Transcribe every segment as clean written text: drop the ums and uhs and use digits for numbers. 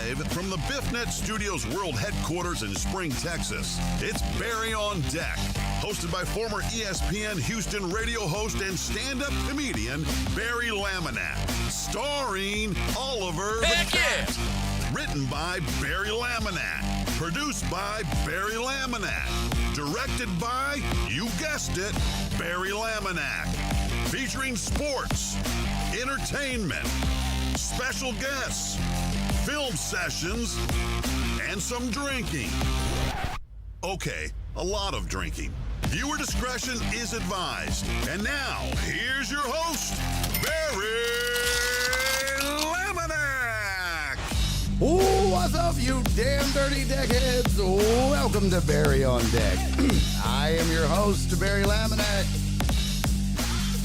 Live from the BiffNet Studios World Headquarters in Spring, Texas, it's Barry on Deck, hosted by former ESPN Houston radio host and stand-up comedian Barry Laminack, starring Oliver the Cat. Written by Barry Laminack, produced by Barry Laminack, directed by, you guessed it, Barry Laminack, featuring sports, entertainment, special guests, film sessions, and some drinking. Okay, a lot of drinking. Viewer discretion is advised. And now, here's your host, Barry Laminack. What's up, you damn dirty deckheads? Welcome to Barry on Deck. I am your host, Barry Laminack.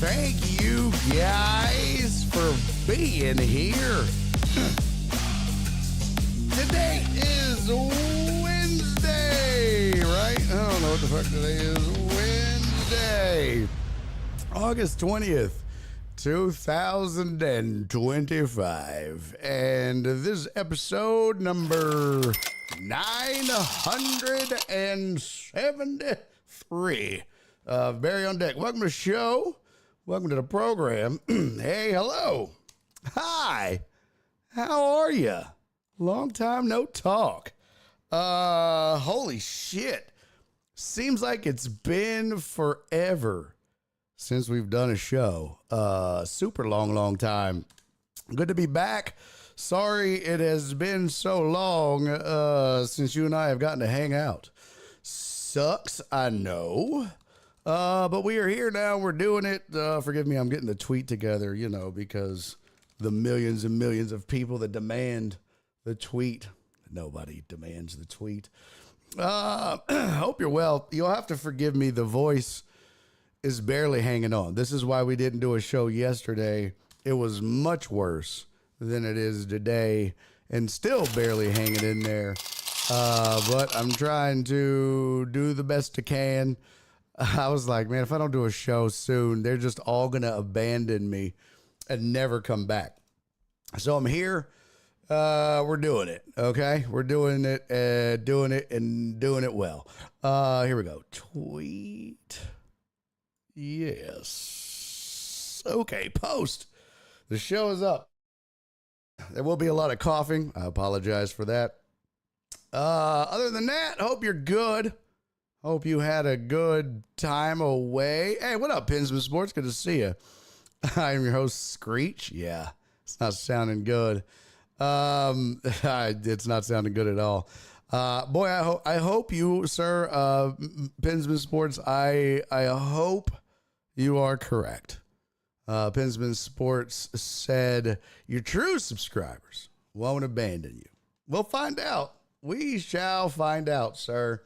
Thank you guys for being here. Today is Wednesday, right? I don't know what the fuck today is. Wednesday, August 20th, 2025. And this is episode number 973 of Barry on Deck. Welcome to the show. Welcome to the program. Hey, hello. Hi. How are you? Long time no talk. Holy shit. Seems like it's been forever since we've done a show. Super long time. Good to be back. Sorry it has been so long since you and I have gotten to hang out. Sucks, I know. But we are here now. We're doing it. Forgive me, I'm getting the tweet together, because the millions and millions of people that demand the tweet. Nobody demands the tweet. Hope you're well. You'll have to forgive me. The voice is barely hanging on. This is why we didn't do a show yesterday. It was much worse than it is today and still barely hanging in there. But I'm trying to do the best I can. I was like, man, if I don't do a show soon, they're just all going to abandon me and never come back. So I'm here. We're doing it. Okay. We're doing it and doing it well. Here we go. Tweet. Yes. Okay. Post. The show is up. There will be a lot of coughing. I apologize for that. Other than that, hope you're good. Hope you had a good time away. Hey, what up, Pinsman Sports? Good to see you. I'm your host, Screech. Yeah, it's not sounding good. It's not sounding good at all. Boy, I hope you, sir, Pinsman Sports, I hope you are correct. Pinsman Sports said your true subscribers won't abandon you. We'll find out. We shall find out, sir.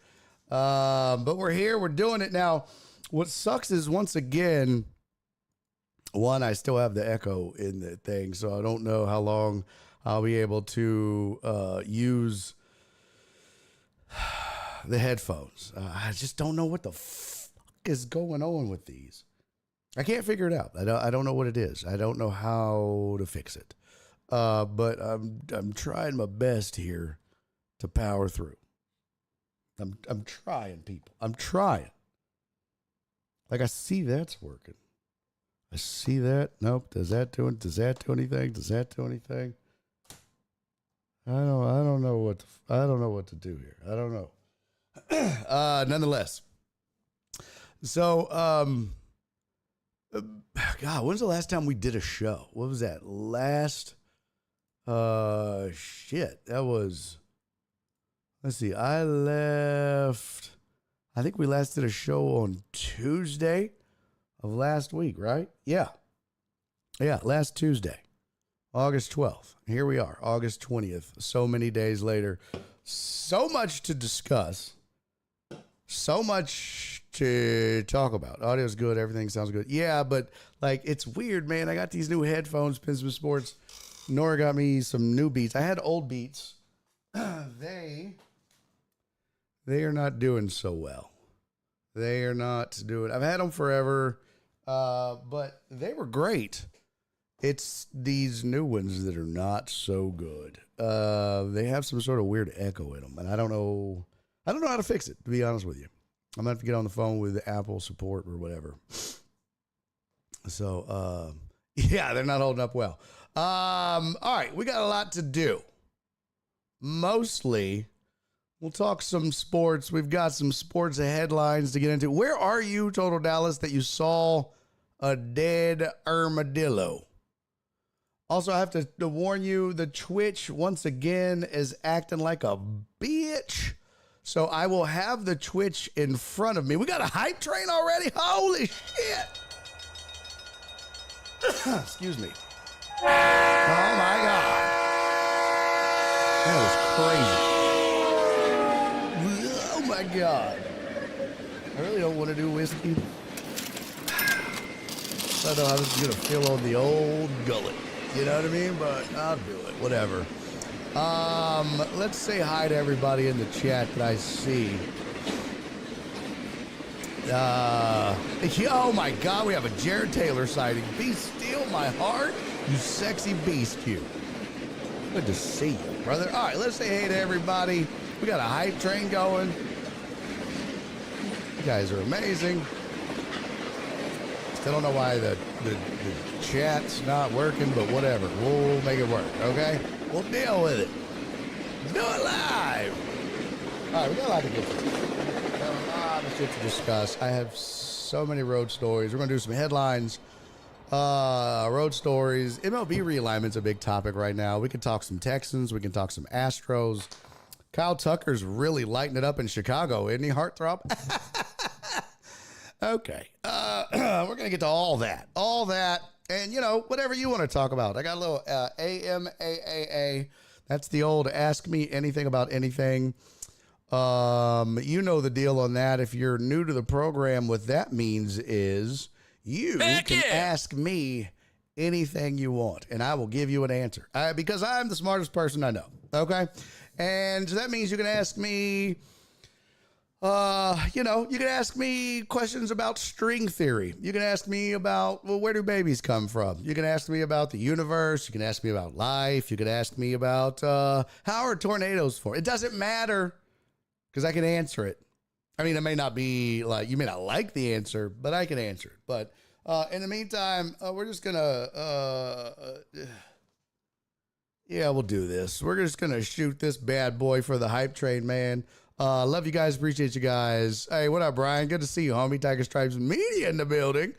But we're here. We're doing it now. What sucks is, once again, I still have the echo in the thing, so I don't know how long I'll be able to use the headphones. I just don't know what the fuck is going on with these. I can't figure it out. I don't know what it is. I don't know how to fix it. But I'm trying my best here to power through. I'm trying, people. I'm trying. Like, I see that's working. I see that. Nope. Does that do anything? Does that do anything? I don't know what to do here. I don't know. Nonetheless. So, God, when's the last time we did a show? What was that? That was, let's see. I think we last did a show on Tuesday of last week, right? Yeah, last Tuesday, August 12th. Here we are, August 20th. So many days later. So much to discuss. So much to talk about. Audio's good. Everything sounds good. Yeah, but like, it's weird, man. I got these new headphones, Pinsman Sports. Nora got me some new Beats. I had old Beats. They are not doing so well. They are not doing. I've had them forever, but they were great It's these new ones that are not so good. They have some sort of weird echo in them, and I don't know how to fix it, to be honest with you. I'm going to have to get on the phone with Apple support or whatever. So, yeah, they're not holding up well. All right, we got a lot to do. Mostly, we'll talk some sports. We've got some sports headlines to get into. Where are you, Total Dallas, that you saw a dead armadillo? Also, I have to warn you, the Twitch, once again, is acting like a bitch. So I will have the Twitch in front of me. We got a hype train already? Holy shit. Excuse me. Oh, my God. That was crazy. Oh, my God. I really don't want to do whiskey. I don't know how this is going to feel on the old gullet. You know what I mean? But I'll do it. Whatever. Let's say hi to everybody in the chat that I see. Oh my God, we have a Jared Taylor sighting. Be still my heart, you sexy beast, you. Good to see you, brother. All right, let's say hey to everybody. We got a hype train going. You guys are amazing. Still don't know why the chat's not working, but whatever. We'll make it work, okay? We'll deal with it. Do it live. All right, we got a lot to get through. Got a lot of shit to discuss. I have so many road stories. We're going to do some headlines, road stories. MLB Realignment's a big topic right now. We can talk some Texans. We can talk some Astros. Kyle Tucker's really lighting it up in Chicago, isn't he, Heartthrob? Okay. We're going to get to all that. And, you know, whatever you want to talk about. I got a little AMAAA. That's the old ask me anything about anything. You know the deal on that. If you're new to the program, what that means is you can ask me anything you want, and I will give you an answer. Because I'm the smartest person I know. Okay? And that means you can ask me... you can ask me questions about string theory. You can ask me about, well, where do babies come from? You can ask me about the universe. You can ask me about life. You can ask me about, how are tornadoes formed? It doesn't matter because I can answer it. I mean, it may not be like, you may not like the answer, but I can answer it. But, in the meantime, we're just gonna, yeah, we'll do this. We're just gonna shoot this bad boy for the hype train, man. Love you guys. Appreciate you guys. Hey, what up, Brian? Good to see you, homie. Tiger Stripes Media in the building.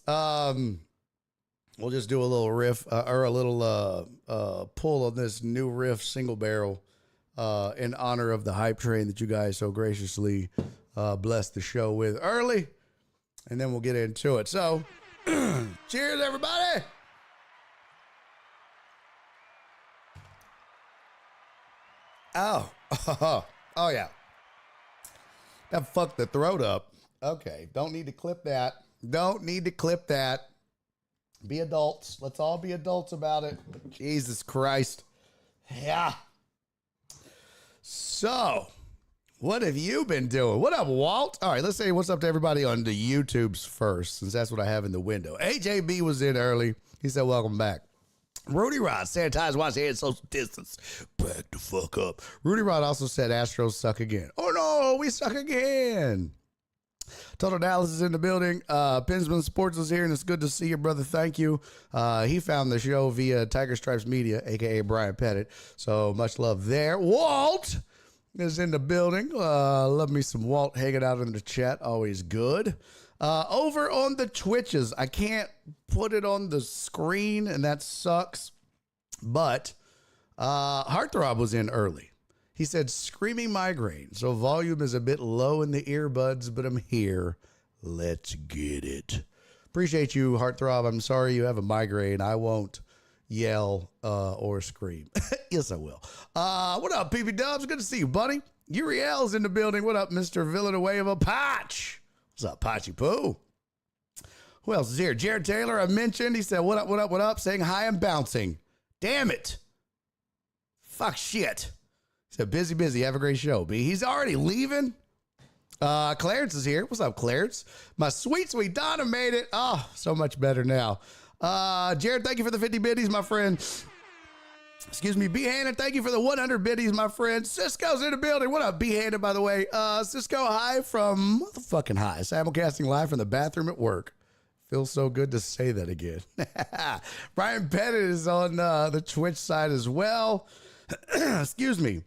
We'll just do a little riff or a little pull on this new riff single barrel in honor of the hype train that you guys so graciously blessed the show with early. And then we'll get into it. So, cheers, everybody. Oh, yeah. That fucked the throat up. Okay. Don't need to clip that. Be adults. Let's all be adults about it. Jesus Christ. Yeah. So, what have you been doing? What up, Walt? All right, let's say what's up to everybody on the YouTubes first, since that's what I have in the window. AJB was in early. He said, welcome back. Rudy Rod, sanitize, wash your hands, social distance. Back the fuck up. Rudy Rod also said Astros suck again. Oh, no, we suck again. Total Dallas is in the building. Pinsman Sports is here, and it's good to see you, brother. Thank you. He found the show via Tiger Stripes Media, a.k.a. Brian Pettit. So much love there. Walt is in the building. Love me some Walt hanging out in the chat. Always good. Over on the Twitches, I can't put it on the screen, and that sucks. But Heartthrob was in early. He said, screaming migraine, so volume is a bit low in the earbuds, but I'm here. Let's get it. Appreciate you, Heartthrob. I'm sorry you have a migraine. I won't yell or scream. Yes, I will. What up, PB Dubs? Good to see you, buddy. Uriel's in the building. What up, Mr. Villanueva Potch? What's up, Patchy Poo? Who else is here? Jared Taylor, I mentioned. He said, what up, what up, what up? Saying hi and bouncing. Damn it. Fuck shit. He said, busy. Have a great show, B. He's already leaving. Clarence is here. What's up, Clarence? My sweet Donna made it. Oh, so much better now. Jared, thank you for the 50 biddies, my friend. Excuse me, B. Hannon, thank you for the 100 biddies, my friend. Cisco's in the building. What up, B. Hannon, by the way? Cisco, hi from motherfucking high. Simulcasting live from the bathroom at work. Feels so good to say that again. Brian Pettit is on the Twitch side as well. Excuse me.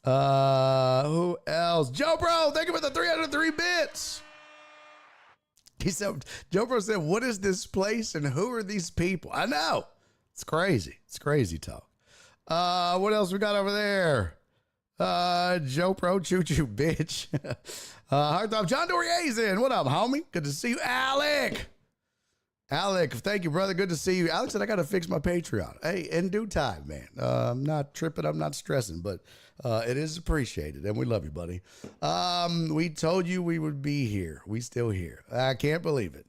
Who else? Joe Bro, thank you for the 303 bits. He said, Joe Bro said, what is this place and who are these people? I know. It's crazy. It's crazy talk. What else we got over there? Joe Pro, choo choo, bitch. Heartthrob, John Dorier's in. What up, homie? Good to see you, Alec. Alec, thank you, brother. Good to see you. Alex said I got to fix my Patreon. Hey, in due time, man. I'm not tripping. I'm not stressing, but it is appreciated, and we love you, buddy. We told you we would be here. We still here. I can't believe it.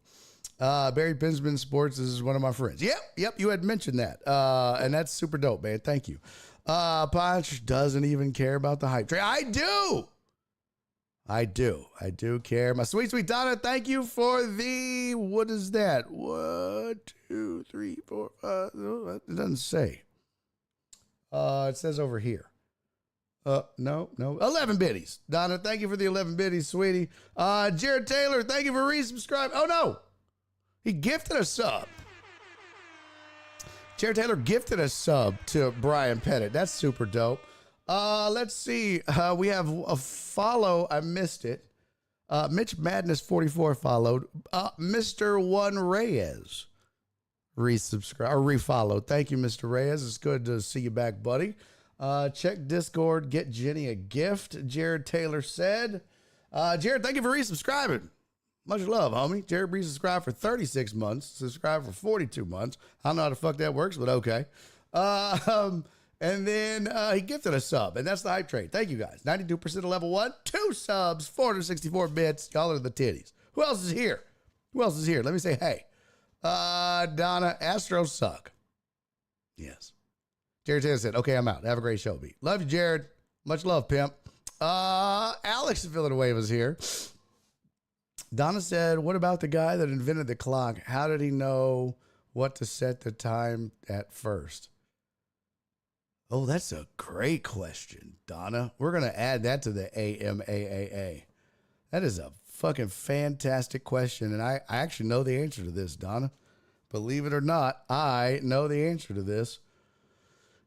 Barry Pinsman Sports is one of my friends. Yep, you had mentioned that. And that's super dope, man. Thank you. Punch doesn't even care about the hype train. I do care. My sweet, sweet Donna, thank you for the, what is that? 1, 2, 3, 4, 5. It doesn't say. It says over here. No. 11 biddies. Donna, thank you for the 11 biddies, sweetie. Jared Taylor, thank you for resubscribing. Oh, no. He gifted a sub. Jared Taylor gifted a sub to Brian Pettit. That's super dope. Let's see. We have a follow. I missed it. Mitch Madness 44 followed. Mr. One Reyes resubscribe or refollowed. Thank you, Mr. Reyes. It's good to see you back, buddy. Check Discord. Get Jenny a gift. Jared Taylor said. Jared, thank you for resubscribing. Much love, homie. Jared resubscribed for 36 months. Subscribed for 42 months. I don't know how the fuck that works, but okay. And then he gifted a sub, and that's the hype trade. Thank you, guys. 92% of level 1. 2 subs, 464 bits. Y'all are the titties. Who else is here? Let me say hey. Donna, Astros suck. Yes. Jared Taylor said, okay, I'm out. Have a great show, B. Love you, Jared. Much love, pimp. Alex Villanueva is here. Donna said, what about the guy that invented the clock? How did he know what to set the time at first? Oh, that's a great question, Donna. We're going to add that to the AMAAA. That is a fucking fantastic question, and I actually know the answer to this, Donna. Believe it or not, I know the answer to this,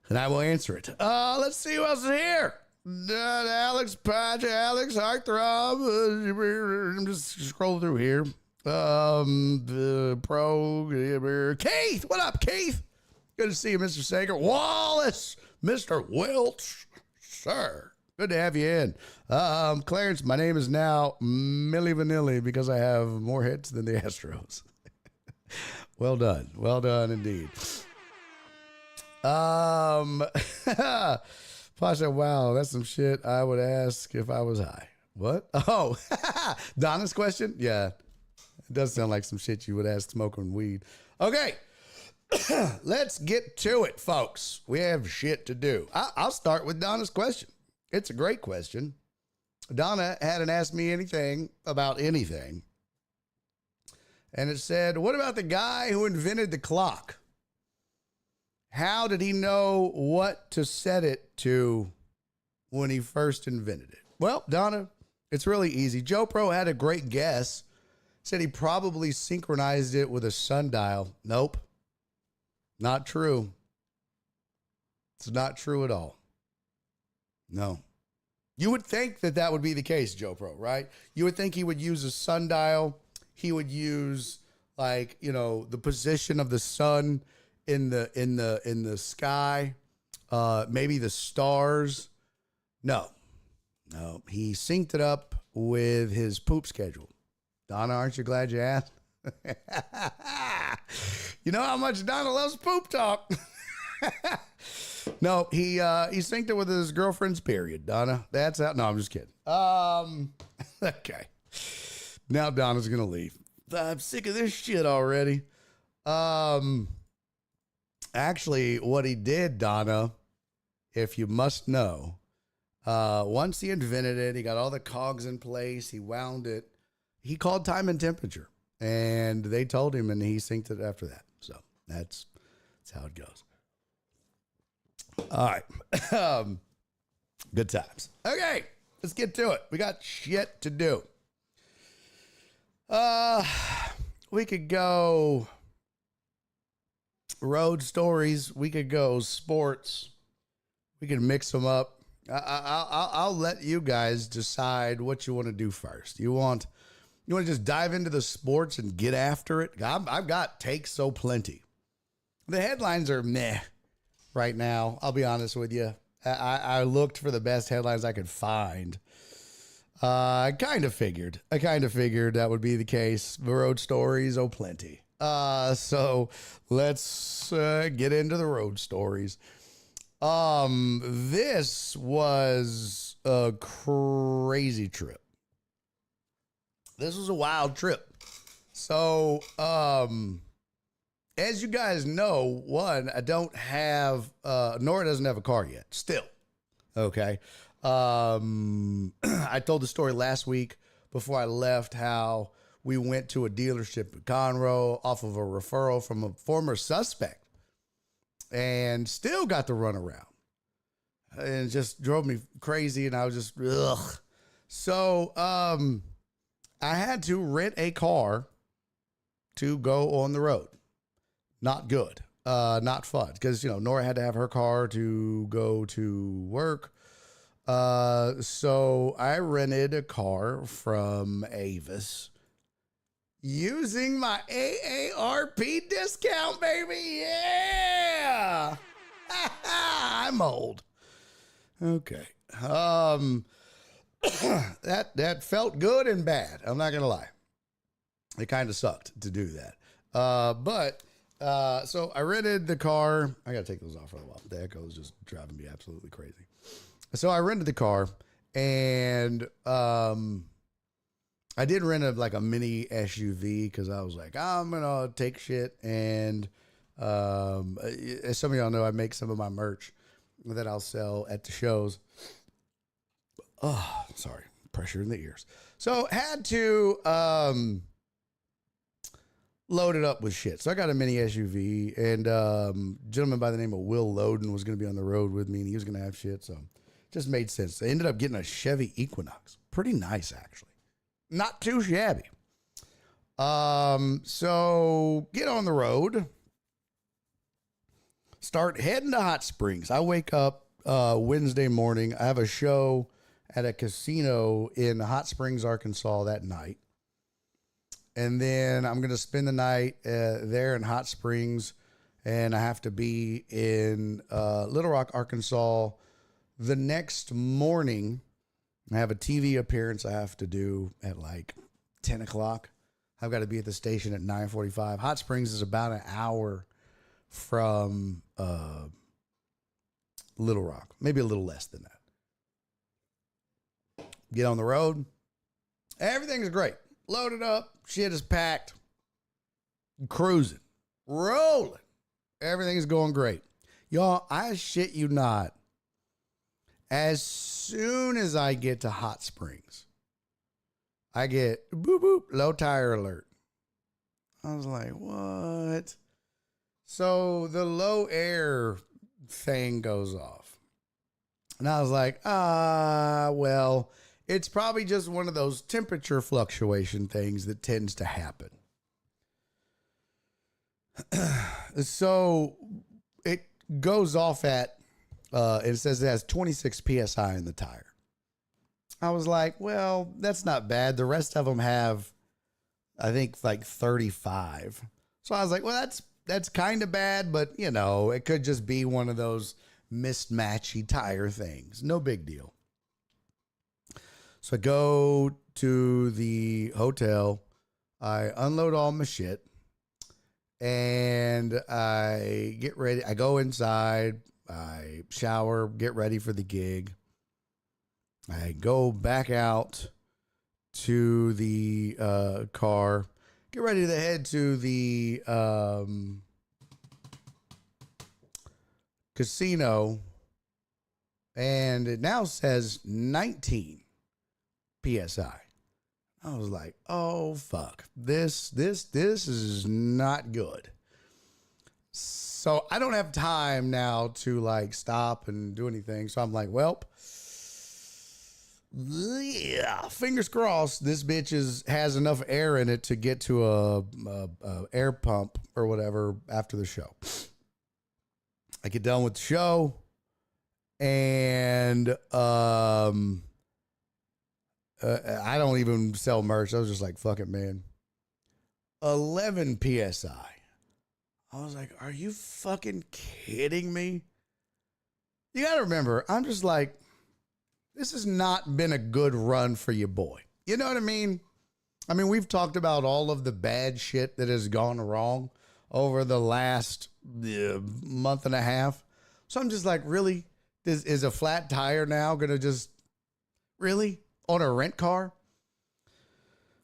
and I will answer it. Let's see who else is here. Alex, Patch, Alex, Heartthrob. I'm just scrolling through here. Keith, what up, Keith? Good to see you, Mr. Sager. Wallace, Mr. Welch, sir. Good to have you in. Clarence, my name is now Milli Vanilli because I have more hits than the Astros. Well done. Well done indeed. Pasha, wow, that's some shit I would ask if I was high. What? Oh, Donna's question? Yeah, it does sound like some shit you would ask smoking weed. Okay, let's get to it, folks. We have shit to do. I'll start with Donna's question. It's a great question. Donna hadn't asked me anything about anything. And it said, what about the guy who invented the clock? How did he know what to set it to when he first invented it? Well, Donna, it's really easy. Joe Pro had a great guess. Said he probably synchronized it with a sundial. Nope. Not true. It's not true at all. No. You would think that that would be the case, Joe Pro, right? You would think he would use a sundial. He would use, like, you know, the position of the sun in the sky, maybe the stars. No, he synced it up with his poop schedule. Donna, aren't you glad you asked? You know how much Donna loves poop talk. No, he synced it with his girlfriend's period. Donna, that's how. No, I'm just kidding. Okay. Now Donna's gonna leave. I'm sick of this shit already. Actually, what he did, Donna, if you must know, once he invented it, he got all the cogs in place, he wound it, he called time and temperature, and they told him, and he synced it after that. So That's how it goes. All right. Good times. Okay, let's get to it. We got shit to do. We could go road stories. We could go sports. We could mix them up. I'll let you guys decide what you want to do first. You want to just dive into the sports and get after it? I've got takes so plenty. The headlines are meh right now. I'll be honest with you. I looked for the best headlines I could find. I kind of figured that would be the case. The road stories, oh, plenty. So let's get into the road stories. This was a crazy trip. This was a wild trip. So, as you guys know, I don't have, Nora doesn't have a car yet, still. Okay. I told the story last week before I left how we went to a dealership in Conroe off of a referral from a former suspect and still got the runaround. And it just drove me crazy, and I was just, ugh. So, I had to rent a car to go on the road. Not good. Not fun. Because, Nora had to have her car to go to work. So I rented a car from Avis using my AARP discount, baby. Yeah. I'm old. Okay. That felt good and bad. I'm not going to lie. It kind of sucked to do that. So I rented the car. I got to take those off for a while. The echo is just driving me absolutely crazy. So I rented the car, and I did rent a mini SUV because I was like, I'm going to take shit. And as some of y'all know, I make some of my merch that I'll sell at the shows. Oh, sorry. Pressure in the ears. So had to load it up with shit. So I got a mini SUV, and a gentleman by the name of Will Loden was going to be on the road with me, and he was going to have shit. So just made sense. I ended up getting a Chevy Equinox. Pretty nice, actually. Not too shabby. So get on the road. Start heading to Hot Springs. I wake up Wednesday morning. I have a show at a casino in Hot Springs, Arkansas that night. And then I'm going to spend the night there in Hot Springs. And I have to be in Little Rock, Arkansas the next morning. I have a TV appearance I have to do at 10 o'clock. I've got to be at the station at 9:45. Hot Springs is about an hour from Little Rock, maybe a little less than that. Get on the road. Everything's great. Loaded up. Shit is packed. Cruising. Rolling. Everything's going great. Y'all, I shit you not. As soon as I get to Hot Springs, I get boop, boop, low tire alert. I was like, what? So the low air thing goes off. And I was like, well, it's probably just one of those temperature fluctuation things that tends to happen. So it goes off at, it says it has 26 PSI in the tire. I was like, well, that's not bad. The rest of them have, I think, 35. So I was like, well, that's kind of bad, but, it could just be one of those mismatchy tire things. No big deal. So I go to the hotel. I unload all my shit. And I get ready. I go inside. I shower, get ready for the gig. I go back out to the car, get ready to head to the casino, and it now says 19 PSI. I was like, oh fuck, this is not good. So I don't have time now to like stop and do anything. So I'm like, well, yeah, fingers crossed this bitch has enough air in it to get to a air pump or whatever after the show. I get done with the show and I don't even sell merch. I was just like, fuck it, man. 11 PSI. I was like, are you fucking kidding me? You got to remember, I'm just like, this has not been a good run for your boy. You know what I mean? I mean, we've talked about all of the bad shit that has gone wrong over the last month and a half. So I'm just like, really? Is a flat tire now going to just, really? On a rent car?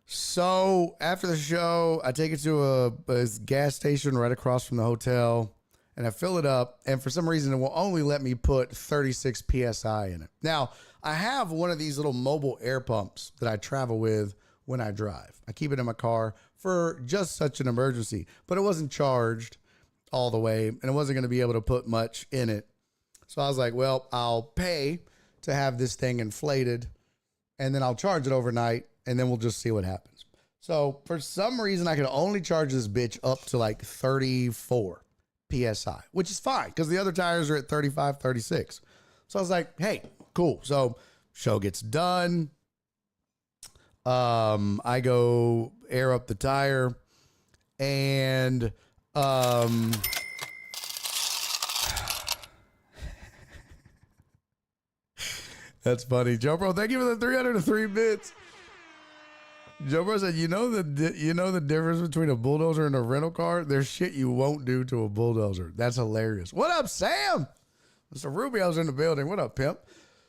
So after the show, I take it to a gas station right across from the hotel and I fill it up. And for some reason, it will only let me put 36 PSI in it. Now, I have one of these little mobile air pumps that I travel with when I drive. I keep it in my car for just such an emergency, but it wasn't charged all the way and I wasn't going to be able to put much in it. So I was like, well, I'll pay to have this thing inflated and then I'll charge it overnight and then we'll just see what happens. So for some reason, I can only charge this bitch up to like 34 PSI, which is fine because the other tires are at 35, 36. So I was like, hey, cool. So show gets done. I go air up the tire and that's funny. Joe Bro, thank you for the 303 bits. Joe Bro said, you know the difference between a bulldozer and a rental car? There's shit you won't do to a bulldozer. That's hilarious. What up, Sam? Mr. Rubio's in the building. What up, pimp?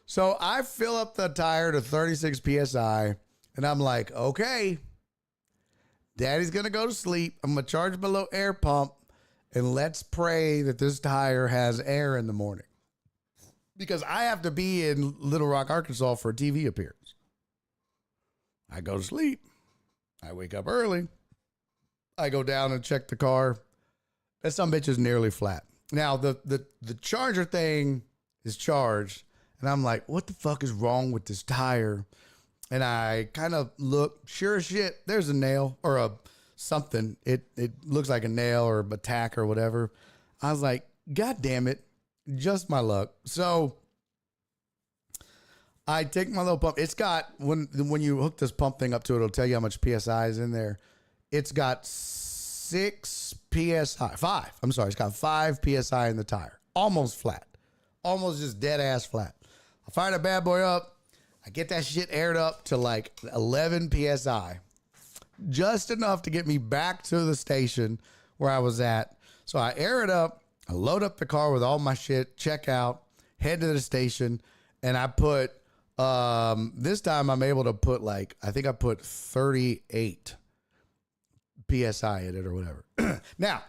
So I fill up the tire to 36 PSI, and I'm like, okay, Daddy's going to go to sleep. I'm going to charge my little air pump, and let's pray that this tire has air in the morning. Because I have to be in Little Rock, Arkansas for a TV appearance. I go to sleep. I wake up early. I go down and check the car. That some bitch is nearly flat. Now, the charger thing is charged, and I'm like, what the fuck is wrong with this tire? And I kind of look, sure as shit, there's a nail or a something. It looks like a nail or a tack or whatever. I was like, God damn it. Just my luck. So I take my little pump. It's got, when you hook this pump thing up to it, it'll tell you how much PSI is in there. It's got 6 PSI, 5. I'm sorry. It's got 5 PSI in the tire. Almost flat. Almost just dead ass flat. I fire that bad boy up. I get that shit aired up to like 11 PSI. Just enough to get me back to the station where I was at. So I air it up. I load up the car with all my shit, check out, head to the station, and I put, this time I'm able to put like, I think I put 38 PSI in it or whatever. Now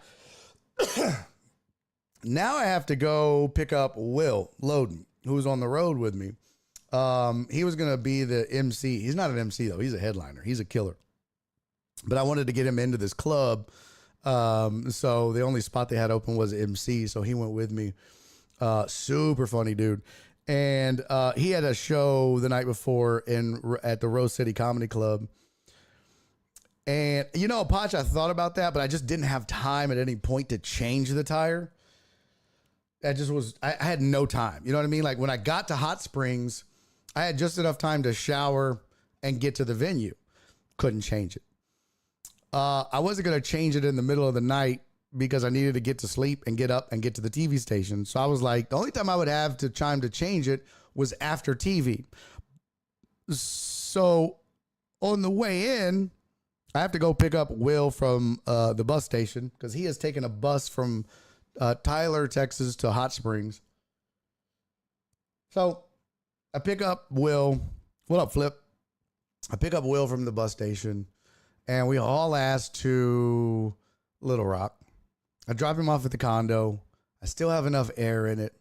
I have to go pick up Will Loden, who's on the road with me. He was going to be the MC. He's not an MC though. He's a headliner. He's a killer. But I wanted to get him into this club. So the only spot they had open was MC. So he went with me. Super funny dude. And, he had a show the night before at the Rose City Comedy Club. And you know, Patch, I thought about that, but I just didn't have time at any point to change the tire. I had no time. You know what I mean? Like when I got to Hot Springs, I had just enough time to shower and get to the venue. Couldn't change it. I wasn't going to change it in the middle of the night because I needed to get to sleep and get up and get to the TV station. So I was like, the only time I would have time to change it was after TV. So on the way in, I have to go pick up Will from the bus station because he has taken a bus from Tyler, Texas to Hot Springs. So I pick up Will. What up, Flip? I pick up Will from the bus station. And we all asked to Little Rock. I drop him off at the condo. I still have enough air in it.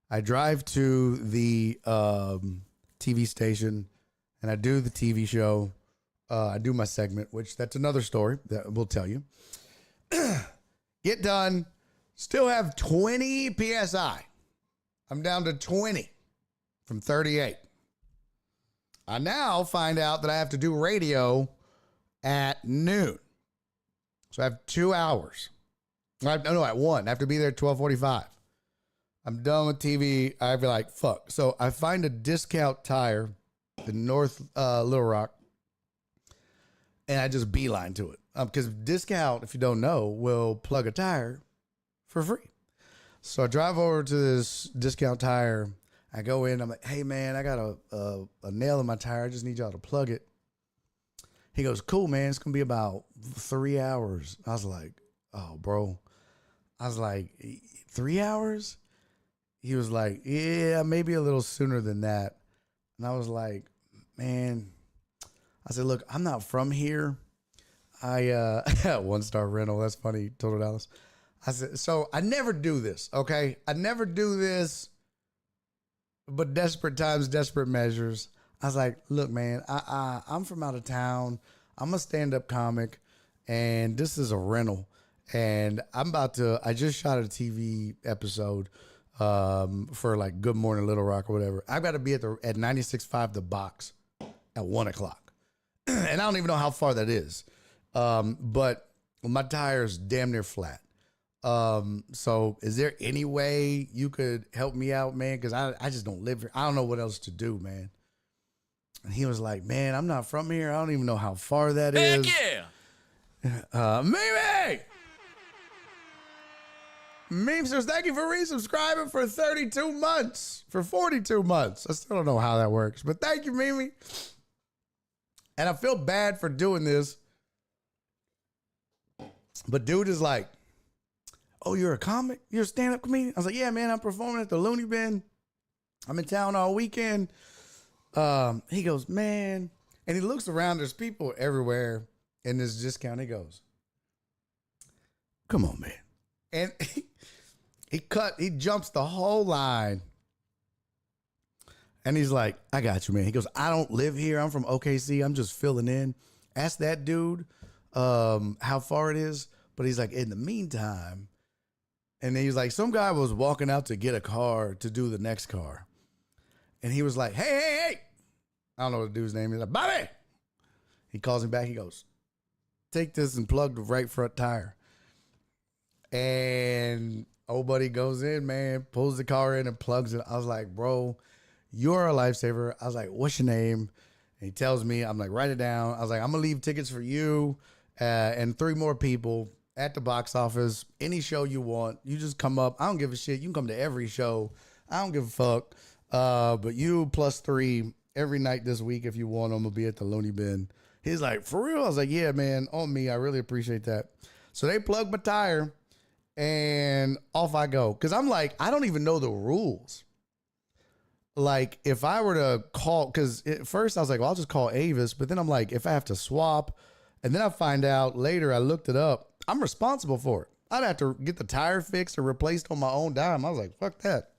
I drive to the TV station and I do the TV show. I do my segment, which that's another story that we'll tell you. Get done. Still have 20 PSI. I'm down to 20 from 38. I now find out that I have to do radio at noon. So I have 2 hours. No, at 1. I have to be there at 12:45. I'm done with TV. I'd be like, fuck. So I find a discount tire in North Little Rock, and I just beeline to it. Because discount, if you don't know, will plug a tire for free. So I drive over to this discount tire. I go in. I'm like, hey, man, I got a nail in my tire. I just need y'all to plug it. He goes, cool, man. It's going to be about 3 hours. I was like, oh, bro. I was like, 3 hours? He was like, yeah, maybe a little sooner than that. And I was like, man. I said, look, I'm not from here. I One Star Rental. That's funny. Total Dallas. I said, so I never do this, okay? I never do this, but desperate times, desperate measures. I was like, look, man, I'm from out of town. I'm a stand-up comic, and this is a rental. And I just shot a TV episode for like Good Morning Little Rock or whatever. I've got to be at 96.5 The Box at 1 o'clock. And I don't even know how far that is. But my tire's damn near flat. So is there any way you could help me out, man? Because I just don't live here. I don't know what else to do, man. And he was like, man, I'm not from here. I don't even know how far that is. Heck yeah. Mimi! Meme says, thank you for resubscribing for 32 months, for 42 months. I still don't know how that works, but thank you, Mimi. And I feel bad for doing this. But dude is like, oh, you're a comic? You're a stand-up comedian? I was like, yeah, man, I'm performing at the Looney Bin. I'm in town all weekend. He goes, man. And he looks around. There's people everywhere in this discount. He goes, come on, man. And he jumps the whole line. And he's like, I got you, man. He goes, I don't live here. I'm from OKC. I'm just filling in. Ask that dude how far it is. But he's like, in the meantime, and then he's like, some guy was walking out to get a car to do the next car. And he was like, hey. I don't know what the dude's name is. Like, Bobby. He calls him back. He goes, take this and plug the right front tire. And old buddy goes in, man, pulls the car in and plugs it. I was like, bro, you're a lifesaver. I was like, what's your name? And he tells me, I'm like, write it down. I was like, I'm going to leave tickets for you and 3 more people at the box office. Any show you want, you just come up. I don't give a shit. You can come to every show. I don't give a fuck. But you plus 3 every night this week if you want them will be at the Looney Bin. He's like, for real? I was like, yeah, man, on me. I really appreciate that. So they plug my tire and off I go. Because I'm like, I don't even know the rules. Like, if I were to call, because at first I was like, well, I'll just call Avis. But then I'm like, if I have to swap, and then I find out later, I looked it up, I'm responsible for it. I'd have to get the tire fixed or replaced on my own dime. I was like, fuck that.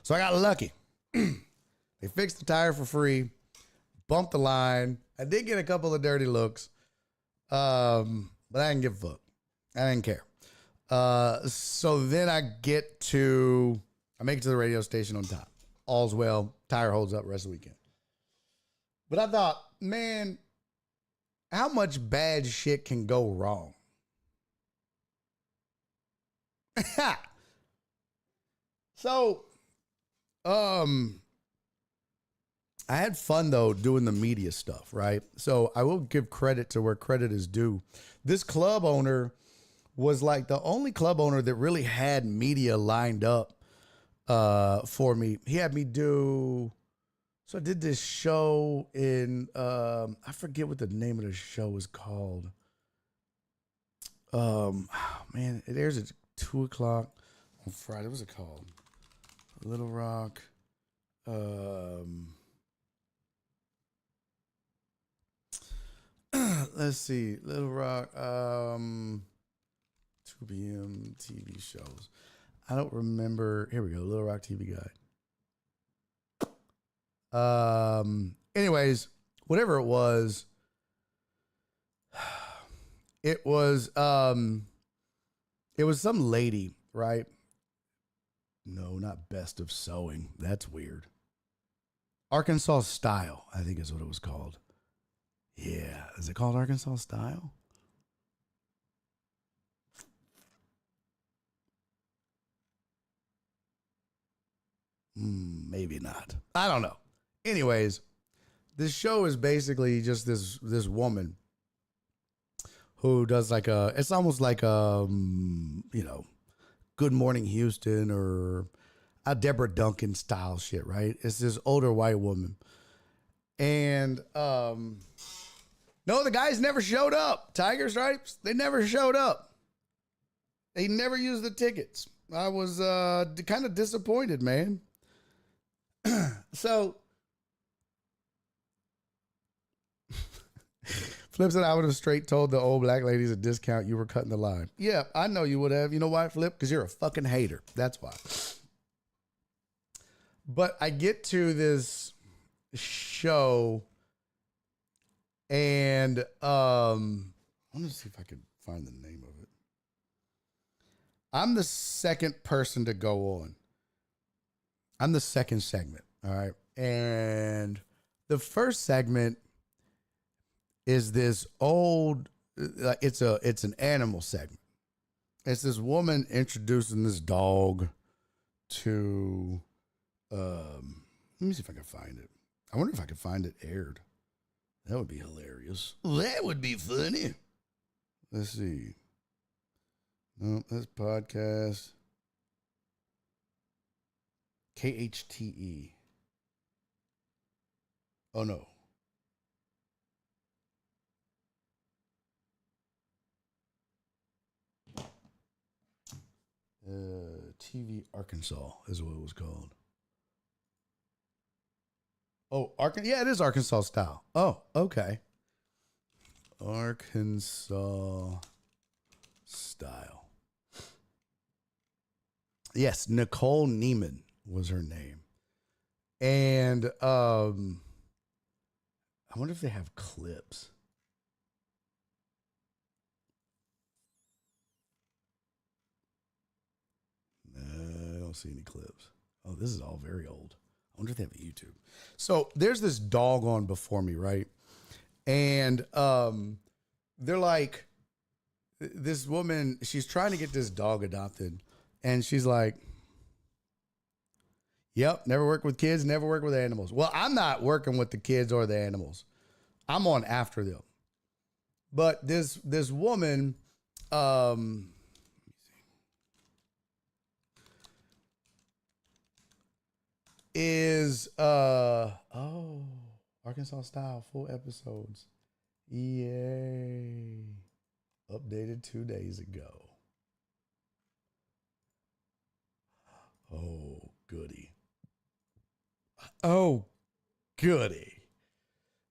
So I got lucky. They fixed the tire for free, bumped the line. I did get a couple of dirty looks, but I didn't give a fuck. I didn't care. So then I make it to the radio station on time. All's well. Tire holds up rest of the weekend. But I thought, man, how much bad shit can go wrong? So, I had fun, though, doing the media stuff, right? So I will give credit to where credit is due. This club owner was like the only club owner that really had media lined up for me. He had me do, so I did this show in, I forget what the name of the show was called. Man, it airs at 2 o'clock on Friday. What's it called? Little Rock. Let's see. Little Rock. 2 p.m. TV shows. I don't remember. Here we go. Little Rock TV Guide. Anyways, whatever it was It was some lady, right? No, not Best of Sewing. That's weird. Arkansas Style, I think is what it was called. Yeah. Is it called Arkansas Style? Maybe not. I don't know. Anyways, this show is basically just this woman who does like it's almost like Good Morning Houston or a Deborah Duncan style shit, right? It's this older white woman. And no, the guys never showed up. Tiger Stripes, they never showed up. They never used the tickets. I was kind of disappointed, man. So Flip said I would have straight told the old black ladies a discount. You were cutting the line. Yeah, I know you would have. You know why, Flip? Because you're a fucking hater. That's why. But I get to this show and I want to see if I can find the name of it. I'm the second person to go on. I'm the second segment. All right. And the first segment is this old, it's an animal segment. It's this woman introducing this dog to, let me see if I can find it. I wonder if I can find it aired. That would be hilarious. That would be funny. Let's see. No, that's podcast. KHTE. Oh, no. TV Arkansas is what it was called. Oh, yeah, it is Arkansas Style. Oh, okay. Arkansas Style. Yes, Nicole Neiman was her name. And I wonder if they have clips. No, I don't see any clips. Oh, this is all very old. I wonder if they have a YouTube. So there's this dog on before me, right? And they're like, this woman, she's trying to get this dog adopted. And she's like, yep, never worked with kids, never worked with animals. Well, I'm not working with the kids or the animals. I'm on after them. But this woman, is Arkansas Style full episodes. Yay. Updated 2 days ago. Oh, goody. Oh, goody.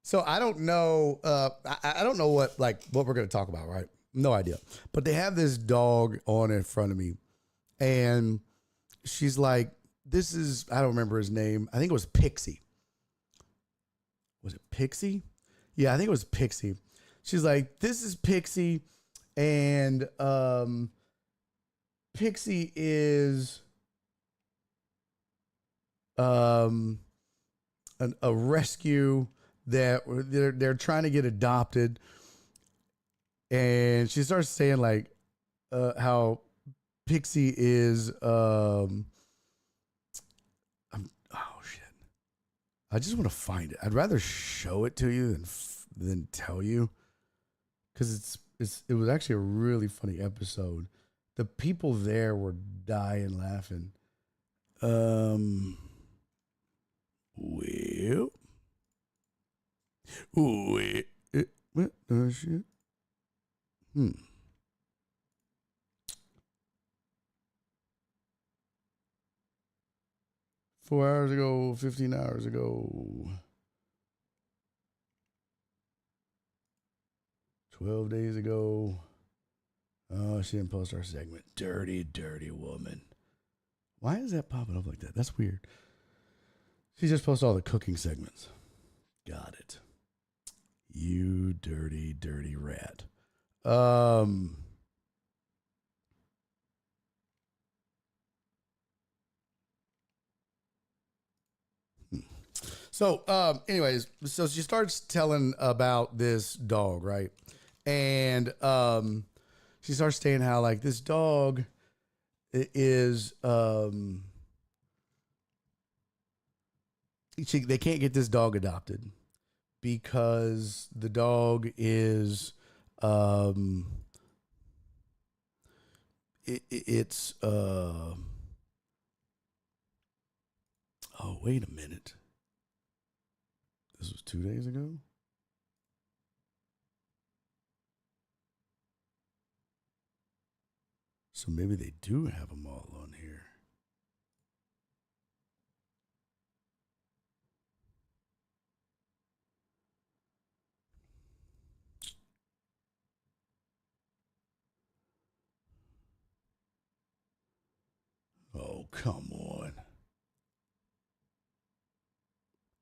So I don't know. I don't know what we're going to talk about, right? No idea. But they have this dog on in front of me, and she's like, "This is." I don't remember his name. I think it was Pixie. Was it Pixie? Yeah, I think it was Pixie. She's like, "This is Pixie, and Pixie is a rescue that they're trying to get adopted." And she starts saying like how Pixie is oh shit. I just want to find it. I'd rather show it to you than tell you, because it was actually a really funny episode. The people there were dying laughing. Well, wait, what shit? 4 hours ago, 15 hours ago, 12 days ago. Oh, she didn't post our segment. Dirty, dirty woman. Why is that popping up like that? That's weird. She just posted all the cooking segments. Got it. You dirty, dirty rat. So, anyways, so she starts telling about this dog, right? And she starts saying how like this dog is they can't get this dog adopted because the dog is it's oh, wait a minute. This was 2 days ago. So maybe they do have them all on here. Oh, come on.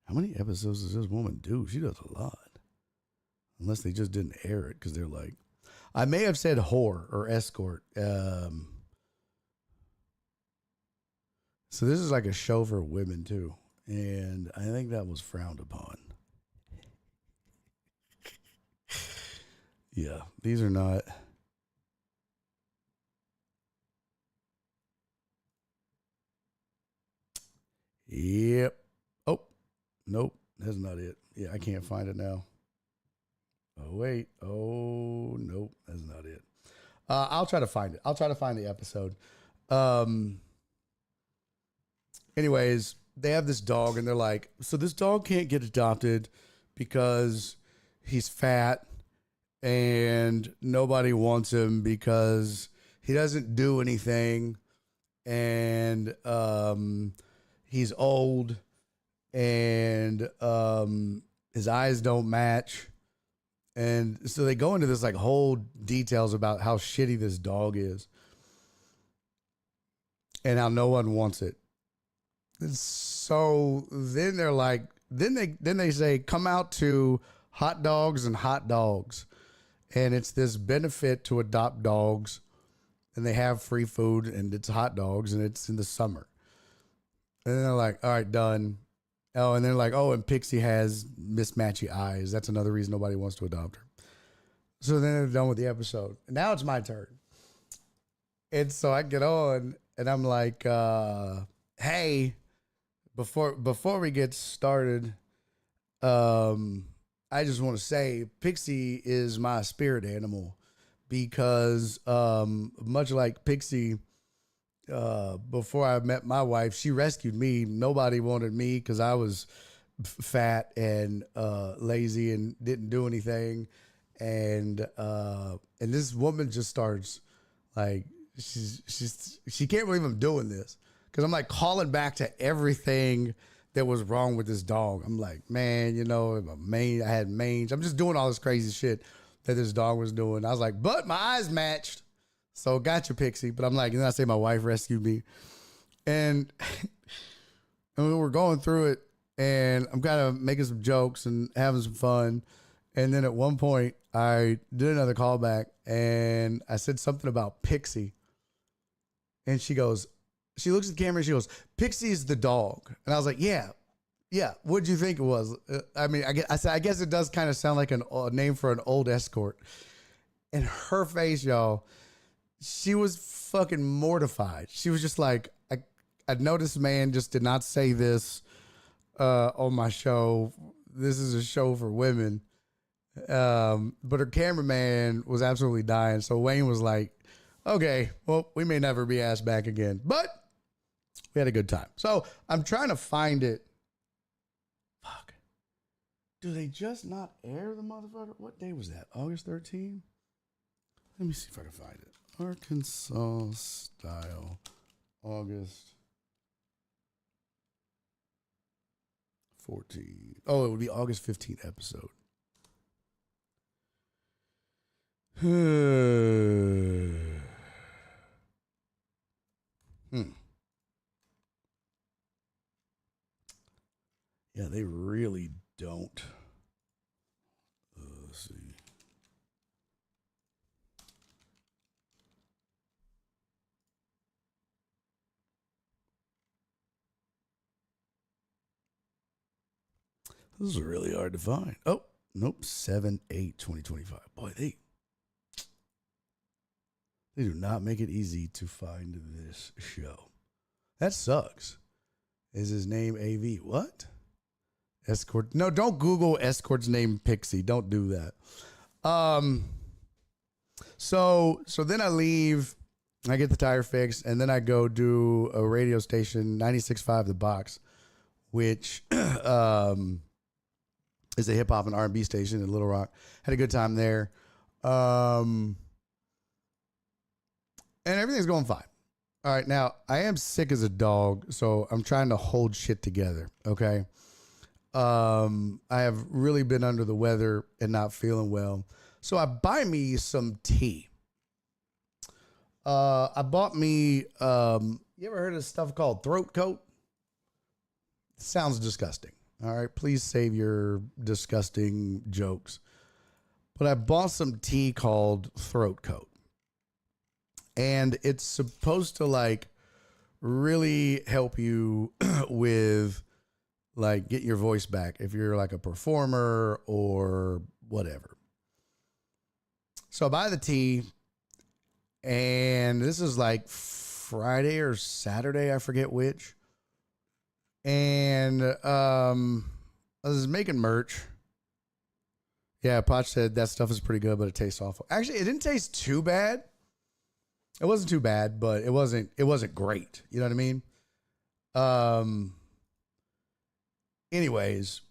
How many episodes does this woman do? She does a lot. Unless they just didn't air it because they're like, I may have said whore or escort. So this is like a show for women too. And I think that was frowned upon. Yeah, these are not. Yep. Oh, nope. That's not it. Yeah, I can't find it now. Oh, wait. Oh, nope. That's not it. I'll try to find it. I'll try to find the episode. Anyways, they have this dog and they're like, so this dog can't get adopted because he's fat and nobody wants him because he doesn't do anything and he's old and his eyes don't match. And so they go into this like whole details about how shitty this dog is and how no one wants it. So then they're like, then they say, come out to hot dogs and hot dogs. And it's this benefit to adopt dogs. And they have free food and it's hot dogs and it's in the summer. And then they're like, all right, done. Oh, and they're like, oh, and Pixie has mismatchy eyes. That's another reason nobody wants to adopt her. So then they're done with the episode. And now it's my turn. And so I get on and I'm like, hey, before we get started, I just want to say Pixie is my spirit animal because much like Pixie, before I met my wife, she rescued me. Nobody wanted me because I was fat and lazy and didn't do anything. And this woman just starts like she can't believe I'm doing this because I'm like calling back to everything that was wrong with this dog. I'm like, man, you know, I had mange. I'm just doing all this crazy shit that this dog was doing. I was like, but my eyes matched. So gotcha, Pixie. But I'm like, and then I say my wife rescued me. And, and we're going through it and I'm kind of making some jokes and having some fun. And then at one point I did another callback and I said something about Pixie. And she looks at the camera and she goes, Pixie's the dog. And I was like, yeah. What'd you think it was? I mean, I guess it does kind of sound like a name for an old escort. And her face, y'all, she was fucking mortified. She was just like, I noticed man just did not say this on my show. This is a show for women. But her cameraman was absolutely dying. So Wayne was like, okay, well, we may never be asked back again. But we had a good time. So I'm trying to find it. Fuck. Do they just not air the motherfucker? What day was that? August 13th? Let me see if I can find it. Arkansas style. August 14th. Oh, it would be August 15th episode. Yeah, they really don't. Let's see. This is really hard to find. Oh, nope. 7/8/2025. Boy, they do not make it easy to find this show. That sucks. Is his name AV? What? Escort. No, don't Google Escort's name Pixie. Don't do that. So then I leave, I get the tire fixed, and then I go do a radio station, 96.5 The Box, which is a hip hop and R&B station in Little Rock. Had a good time there. And everything's going fine. All right, now I am sick as a dog, so I'm trying to hold shit together, okay? I have really been under the weather and not feeling well. So I buy me some tea. I bought me, you ever heard of stuff called throat coat? It sounds disgusting. All right, please save your disgusting jokes. But I bought some tea called throat coat. And it's supposed to like really help you with like get your voice back if you're like a performer or whatever. So I buy the tea, and this is like Friday or Saturday, I forget which. And I was making merch. Yeah, Potch said that stuff is pretty good, but it tastes awful. Actually, it didn't taste too bad. It wasn't too bad, but it wasn't great. You know what I mean? Anyways,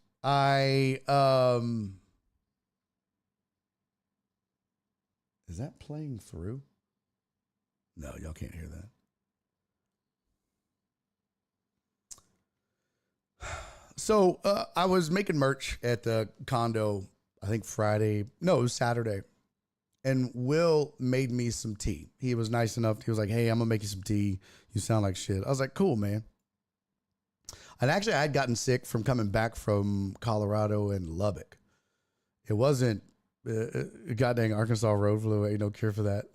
is that playing through? No, y'all can't hear that. So I was making merch at the condo, I think Friday. No, it was Saturday. And Will made me some tea. He was nice enough. He was like, hey, I'm going to make you some tea. You sound like shit. I was like, cool, man. And actually, I had gotten sick from coming back from Colorado and Lubbock. It wasn't goddamn Arkansas road flu. Ain't no cure for that.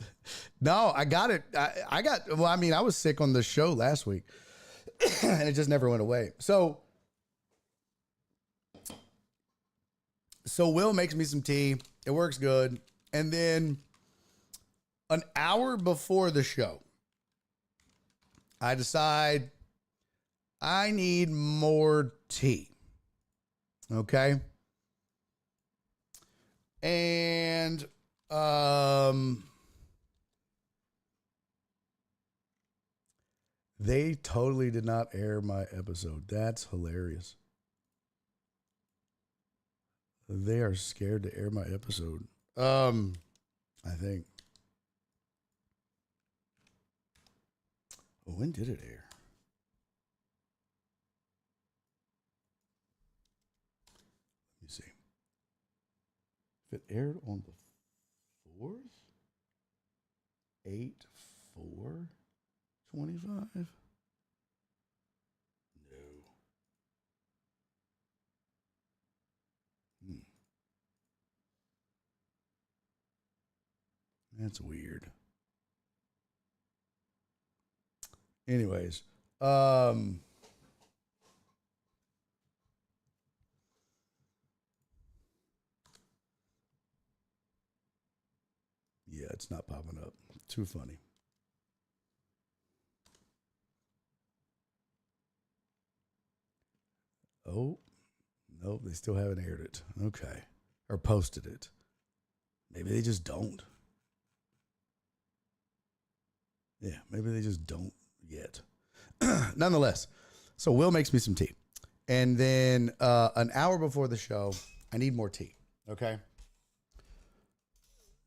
No, I got it. I was sick on the show last week. And it just never went away. So Will makes me some tea. It works good. And then an hour before the show, I decide I need more tea. Okay. And they totally did not air my episode. That's hilarious. They are scared to air my episode. I think. When did it air? Let me see. If it aired on the 4th, 8/4/25. No. That's weird. Anyways, yeah, it's not popping up. Too funny. Oh, nope, they still haven't aired it. Okay. Or posted it. Maybe they just don't. Yeah, maybe they just don't yet. Nonetheless, so Will makes me some tea. And then an hour before the show, I need more tea. Okay.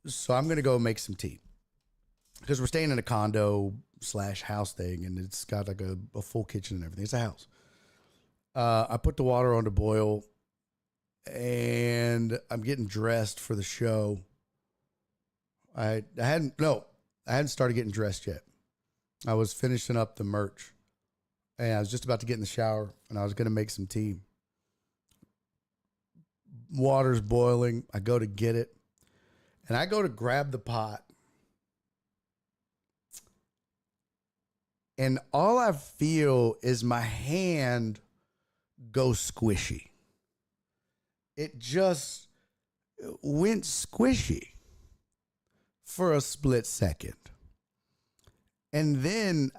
So I'm going to go make some tea. Because we're staying in a condo / house thing, and it's got like a full kitchen and everything. It's a house. I put the water on to boil, and I'm getting dressed for the show. I hadn't started getting dressed yet. I was finishing up the merch, and I was just about to get in the shower, and I was going to make some tea. Water's boiling. I go to get it, and I go to grab the pot, and all I feel is my hand go squishy. it just went squishy for a split second. And then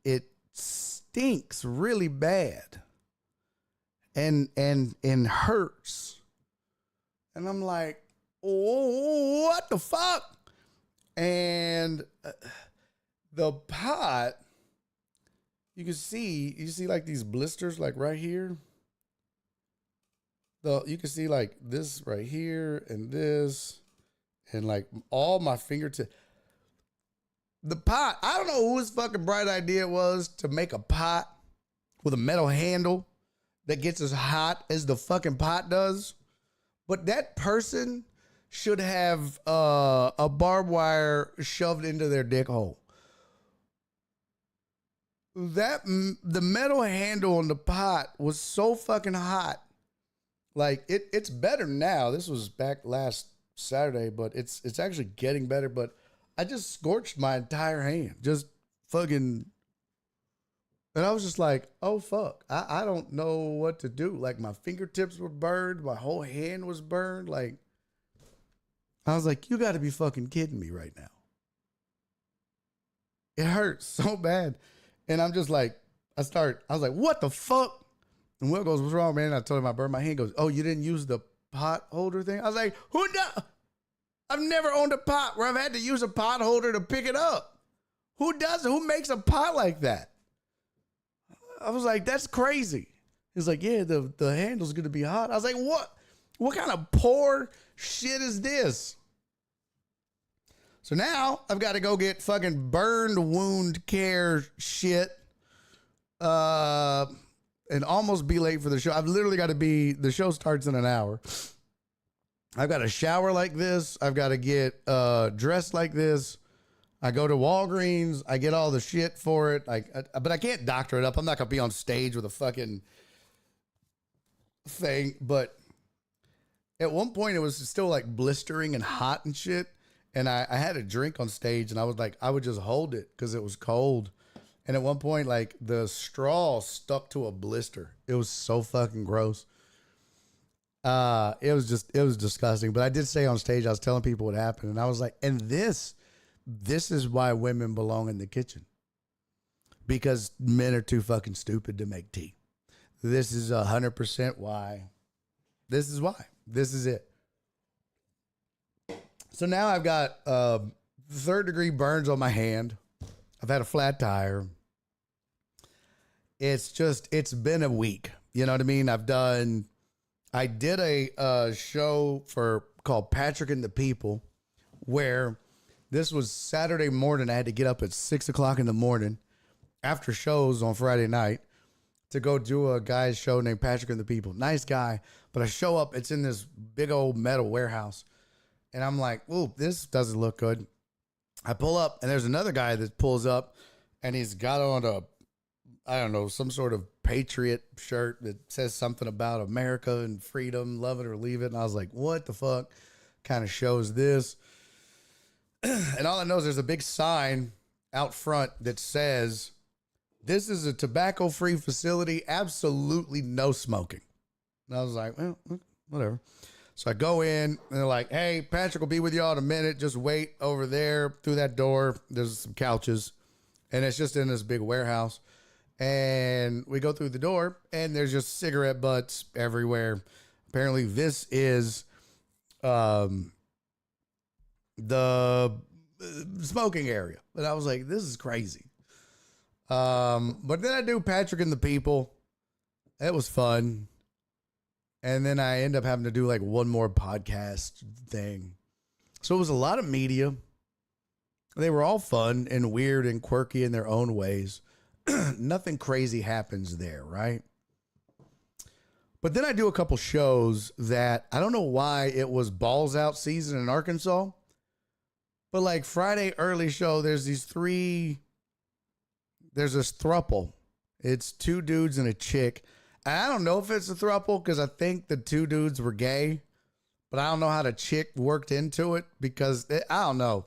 it stinks really bad and hurts. And I'm like, oh, what the fuck? And the pot, you see like these blisters like right here. You can see like this right here and this and like all my fingertips. The pot, I don't know whose fucking bright idea it was to make a pot with a metal handle that gets as hot as the fucking pot does. But that person should have a barbed wire shoved into their dick hole. The metal handle on the pot was so fucking hot. Like it's better now. This was back last Saturday, but it's actually getting better. But I just scorched my entire hand, just fucking. And I was just like, oh, fuck. I don't know what to do. Like, my fingertips were burned. My whole hand was burned. Like, I was like, you got to be fucking kidding me right now. It hurts so bad. And I'm just like, I was like, what the fuck? And Will goes, what's wrong, man? I told him I burned my hand. He goes, oh, you didn't use the pot holder thing? I was like, who does? I've never owned a pot where I've had to use a pot holder to pick it up. Who does it? Who makes a pot like that? I was like, that's crazy. He's like, yeah, the handle's going to be hot. I was like, what? What kind of poor shit is this? So now I've got to go get fucking burned wound care shit and almost be late for the show. I've literally got to the show starts in an hour. I've got to shower like this. I've got to get dressed like this. I go to Walgreens. I get all the shit for it. But I can't doctor it up. I'm not going to be on stage with a fucking thing. But at one point, it was still like blistering and hot and shit. And I had a drink on stage, and I was like, I would just hold it because it was cold. And at one point, like, the straw stuck to a blister. It was so fucking gross. It was disgusting. But I did say on stage, I was telling people what happened. And I was like, and this is why women belong in the kitchen. Because men are too fucking stupid to make tea. This is 100% why. This is why. This is it. So now I've got 3rd-degree burns on my hand. I've had a flat tire. It's been a week. You know what I mean? I did a show called Patrick and the People, where this was Saturday morning. I had to get up at 6 o'clock in the morning after shows on Friday night to go do a guy's show named Patrick and the People. Nice guy. But I show up, it's in this big old metal warehouse. And I'm like, ooh, this doesn't look good. I pull up, and there's another guy that pulls up, and he's got on some sort of patriot shirt that says something about America and freedom, love it or leave it. And I was like, what the fuck kind of show is this? And all I know is there's a big sign out front that says, this is a tobacco-free facility, absolutely no smoking. And I was like, well, whatever. So I go in, and they're like, hey, Patrick will be with y'all in a minute. Just wait over there through that door. There's some couches, and it's just in this big warehouse. And we go through the door, and there's just cigarette butts everywhere. Apparently, this is the smoking area. But I was like, this is crazy. But then I do Patrick and the People. It was fun. And then I end up having to do like one more podcast thing. So it was a lot of media. They were all fun and weird and quirky in their own ways. Nothing crazy happens there, right? But then I do a couple shows that I don't know why it was balls out season in Arkansas. But like Friday early show, there's this throuple. It's 2 dudes and a chick. And I don't know if it's a throuple because I think the 2 dudes were gay, but I don't know how the chick worked into it because I don't know.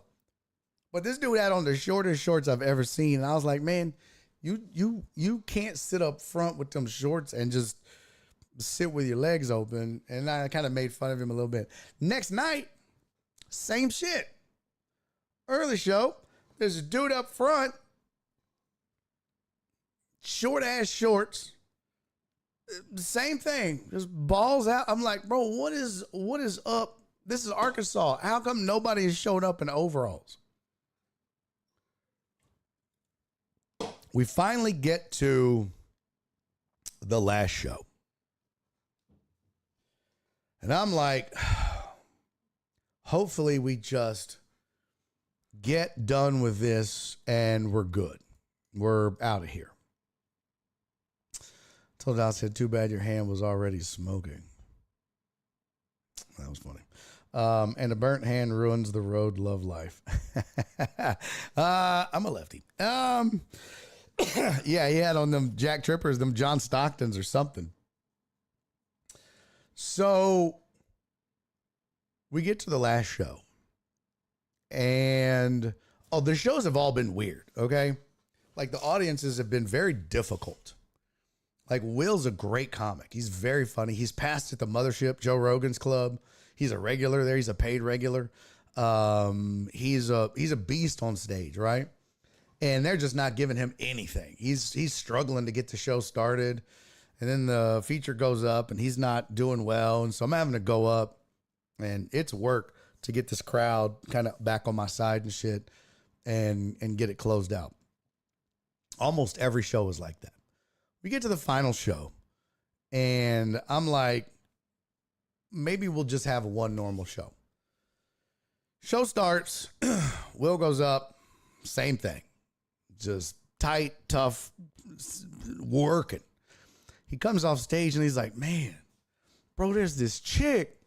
But this dude had on the shortest shorts I've ever seen. And I was like, man, you can't sit up front with them shorts and just sit with your legs open. And I kind of made fun of him a little bit. Next night, same shit. Early show, there's a dude up front, short ass shorts. Same thing, just balls out. I'm like, bro, what is up? This is Arkansas. How come nobody has showed up in overalls? We finally get to the last show. And I'm like, hopefully we just get done with this and we're good. We're out of here. Told Al, said, too bad your hand was already smoking. That was funny. And a burnt hand ruins the road, love life. I'm a lefty. Yeah, he had on them Jack Trippers, them John Stocktons or something. So we get to the last show. And, the shows have all been weird, okay? Like, the audiences have been very difficult. Like, Will's a great comic. He's very funny. He's passed at the Mothership, Joe Rogan's club. He's a regular there. He's a paid regular. He's a beast on stage, right? And they're just not giving him anything. He's struggling to get the show started. And then the feature goes up and he's not doing well. And so I'm having to go up, and it's work to get this crowd kind of back on my side and shit and get it closed out. Almost every show is like that. We get to the final show and I'm like, maybe we'll just have one normal show. Show starts. Will goes up. Same thing. Just tight, tough, working. He comes off stage and he's like, man, bro, there's this chick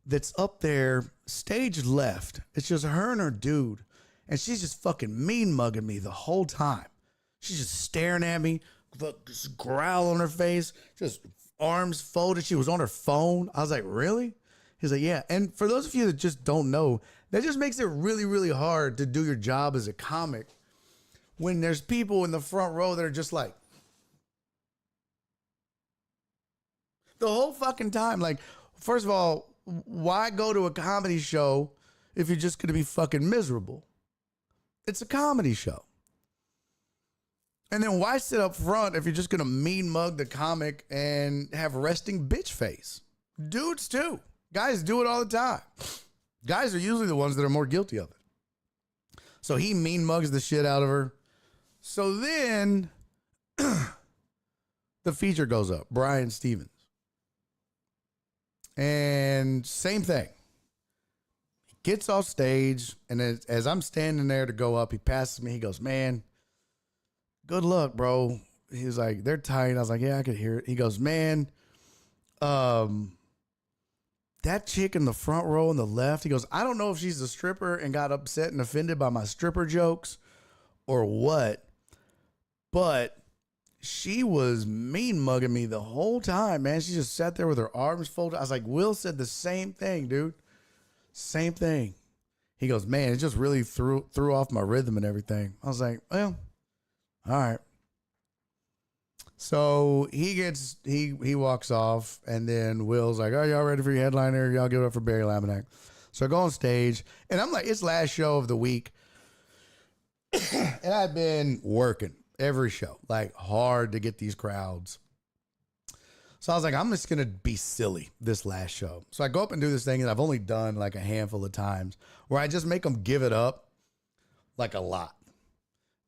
that's up there, stage left. It's just her and her dude. And she's just fucking mean mugging me the whole time. She's just staring at me, just growl on her face, just arms folded. She was on her phone. I was like, really? He's like, yeah. And for those of you that just don't know, that just makes it really, really hard to do your job as a comic when there's people in the front row that are just like, the whole fucking time. Like, first of all, why go to a comedy show if you're just going to be fucking miserable? It's a comedy show. And then why sit up front if you're just going to mean mug the comic and have resting bitch face? Dudes too. Guys do it all the time. Guys are usually the ones that are more guilty of it. So he mean mugs the shit out of her. So then the feature goes up, Brian Stevens. And same thing. He gets off stage, and as I'm standing there to go up, he passes me. He goes, man, good luck, bro. He was like, they're tight. I was like, yeah, I could hear it. He goes, man, that chick in the front row on the left, he goes, I don't know if she's a stripper and got upset and offended by my stripper jokes or what, but she was mean mugging me the whole time, man. She just sat there with her arms folded. I was like, Will said the same thing, dude. Same thing. He goes, man, it just really threw off my rhythm and everything. I was like, well, all right. So he walks off, and then Will's like, are y'all ready for your headliner? Y'all give it up for Barry Laminack. So I go on stage, and I'm like, it's last show of the week. And I've been working every show, like hard to get these crowds. So I was like, I'm just going to be silly this last show. So I go up and do this thing that I've only done like a handful of times where I just make them give it up like a lot.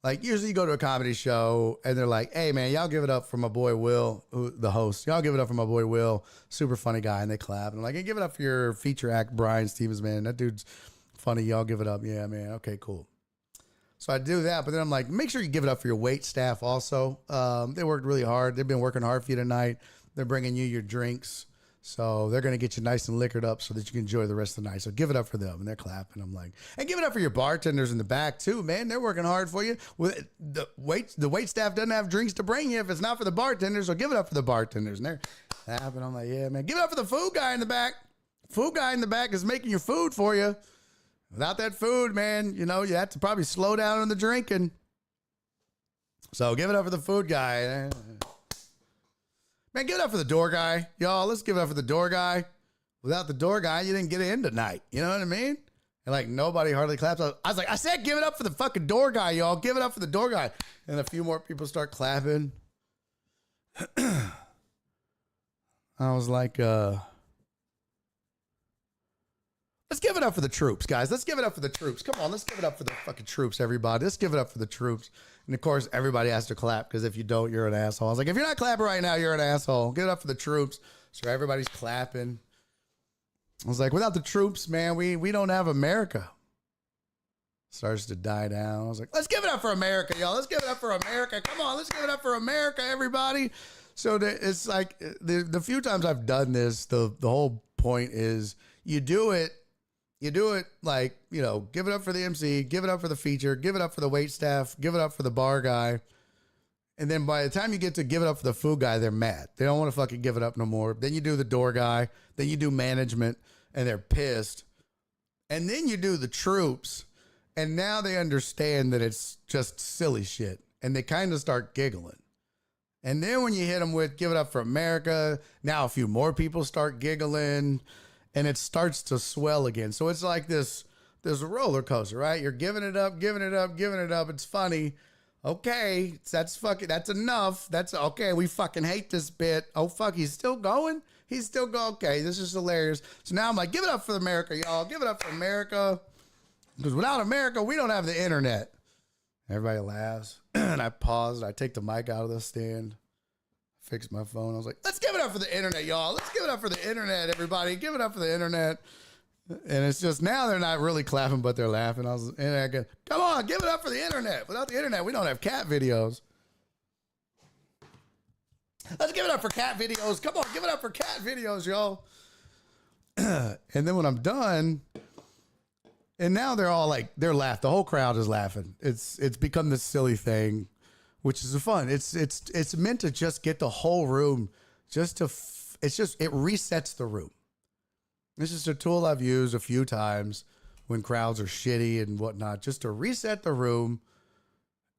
Like usually you go to a comedy show and they're like, hey man, y'all give it up for my boy Will, the host. Y'all give it up for my boy Will, super funny guy. And they clap. And I'm like, hey, give it up for your feature act, Brian Stevens, man. That dude's funny. Y'all give it up. Yeah, man. Okay, cool. So I do that, but then I'm like, make sure you give it up for your wait staff also. They worked really hard. They've been working hard for you tonight. They're bringing you your drinks. So they're going to get you nice and liquored up so that you can enjoy the rest of the night. So give it up for them. And they're clapping. I'm like, and give it up for your bartenders in the back too, man. They're working hard for you. The wait staff doesn't have drinks to bring you if it's not for the bartenders. So give it up for the bartenders. And they're clapping. I'm like, yeah, man. Give it up for the food guy in the back. Food guy in the back is making your food for you. Without that food, man, you know, you have to probably slow down on the drinking. So give it up for the food guy. Man, give it up for the door guy. Y'all, let's give it up for the door guy. Without the door guy, you didn't get in tonight. You know what I mean? And like nobody hardly claps. I was like, I said give it up for the fucking door guy, y'all. Give it up for the door guy. And a few more people start clapping. I was like, let's give it up for the troops, guys. Let's give it up for the troops. Come on, let's give it up for the fucking troops, everybody. Let's give it up for the troops. And of course, everybody has to clap because if you don't, you're an asshole. I was like, if you're not clapping right now, you're an asshole. Give it up for the troops. So everybody's clapping. I was like, without the troops, man, we don't have America. Starts to die down. I was like, let's give it up for America, y'all. Let's give it up for America. Come on, let's give it up for America, everybody. So it's like the few times I've done this, the whole point is you do it like, you know, give it up for the MC, give it up for the feature, give it up for the wait staff, give it up for the bar guy. And then by the time you get to give it up for the food guy, they're mad. They don't want to fucking give it up no more. Then you do the door guy. Then you do management, and they're pissed. And then you do the troops, and now they understand that it's just silly shit. And they kind of start giggling. And then when you hit them with give it up for America, now a few more people start giggling, and it starts to swell again. So it's like this roller coaster, right? You're giving it up, giving it up, giving it up. It's funny. Okay, that's enough. That's okay. We fucking hate this bit. Oh, fuck, he's still going? He's still going. Okay, this is hilarious. So now I'm like, give it up for America, y'all. Give it up for America. Because without America, we don't have the internet. Everybody laughs. And I paused. I take the mic out of the stand. Fix my phone. I was like, let's give it up for the internet, y'all. Let's give it up for the internet, everybody. Give it up for the internet. And it's just now they're not really clapping, but they're laughing. And I go, come on, give it up for the internet. Without the internet, we don't have cat videos. Let's give it up for cat videos. Come on, give it up for cat videos, y'all. And then when I'm done, and now they're all like, they're laughing. The whole crowd is laughing. It's become this silly thing, which is fun. It's meant to just get the whole room it resets the room. This is a tool I've used a few times when crowds are shitty and whatnot, just to reset the room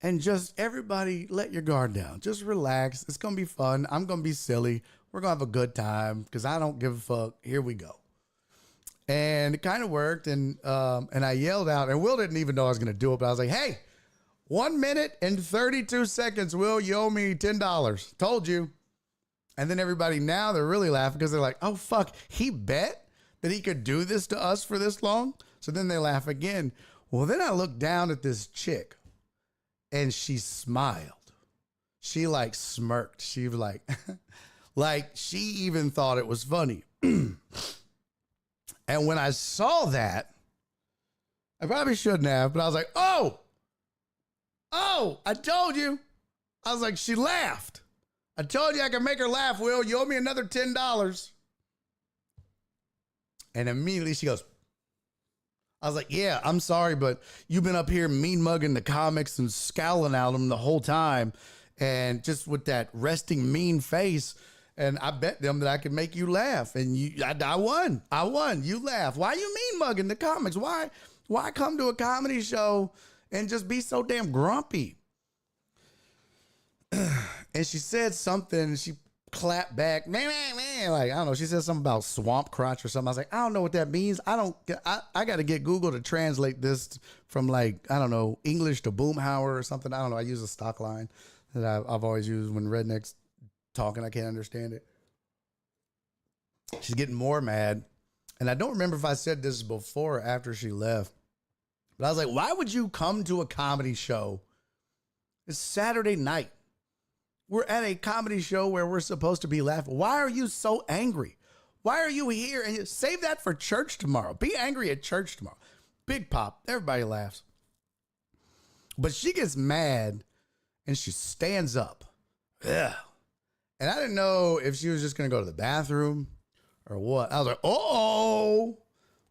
and just everybody let your guard down. Just relax. It's going to be fun. I'm going to be silly. We're going to have a good time because I don't give a fuck. Here we go. And it kind of worked. And I yelled out, and Will didn't even know I was going to do it, but I was like, hey, 1 minute and 32 seconds, Will, you owe me $10. Told you. And then everybody now, they're really laughing because they're like, oh, fuck, he bet that he could do this to us for this long? So then they laugh again. Well, then I looked down at this chick and she smiled. She like smirked. She was like, like she even thought it was funny. And when I saw that, I probably shouldn't have, but I was like, oh, I told you. I was like, she laughed. I told you I could make her laugh, Will. You owe me another $10. And immediately she goes, I was like, yeah, I'm sorry, but you've been up here mean mugging the comics and scowling at them the whole time. And just with that resting mean face. And I bet them that I could make you laugh. And I won. You laugh. Why you mean mugging the comics? Why come to a comedy show and just be so damn grumpy? And she said something and she clapped back, man, like, I don't know. She said something about swamp crotch or something. I was like, I don't know what that means. I got to get Google to translate this from like, I don't know, English to boomhauer or something. I don't know. I use a stock line that I've always used when rednecks talking. I can't understand it. She's getting more mad. And I don't remember if I said this before or after she left, but I was like, why would you come to a comedy show? It's Saturday night. We're at a comedy show where we're supposed to be laughing. Why are you so angry? Why are you here? And you save that for church tomorrow. Be angry at church tomorrow. Big pop. Everybody laughs. But she gets mad and she stands up. Ugh. And I didn't know if she was just going to go to the bathroom or what. I was like, uh-oh.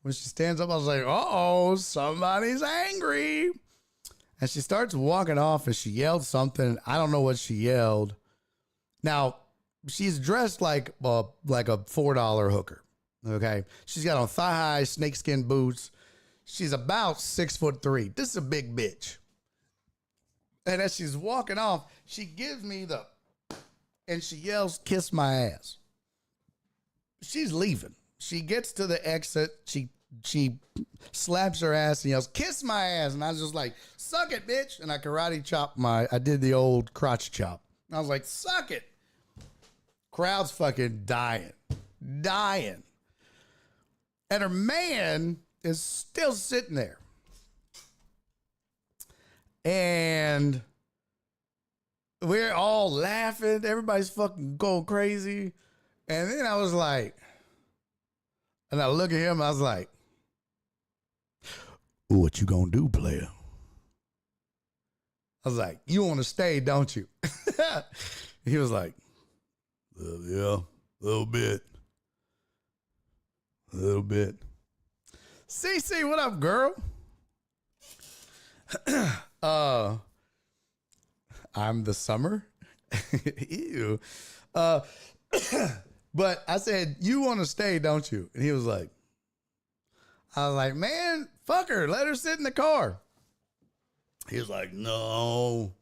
When she stands up, I was like, uh-oh, somebody's angry. And she starts walking off and she yelled something. I don't know what she yelled. Now, she's dressed like a $4 hooker. Okay. She's got on thigh-high snakeskin boots. She's about 6'3". This is a big bitch. And as she's walking off, she gives me the and she yells, "Kiss my ass." She's leaving. She gets to the exit. She slaps her ass and yells, "Kiss my ass." And I was just like, "Suck it, bitch." And I karate chopped I did the old crotch chop. And I was like, "Suck it." Crowd's fucking dying. Dying. And her man is still sitting there. And we're all laughing. Everybody's fucking going crazy. And then I was like, and I look at him, I was like, "What you gonna do, player?" I was like, "You want to stay, don't you?" He was like, "Yeah, a little bit. A little bit." CC, what up, girl? I'm the summer. Ew. But I said, "You want to stay, don't you?" And he was like, I was like, "Man, fuck her. Let her sit in the car." He was like, "No."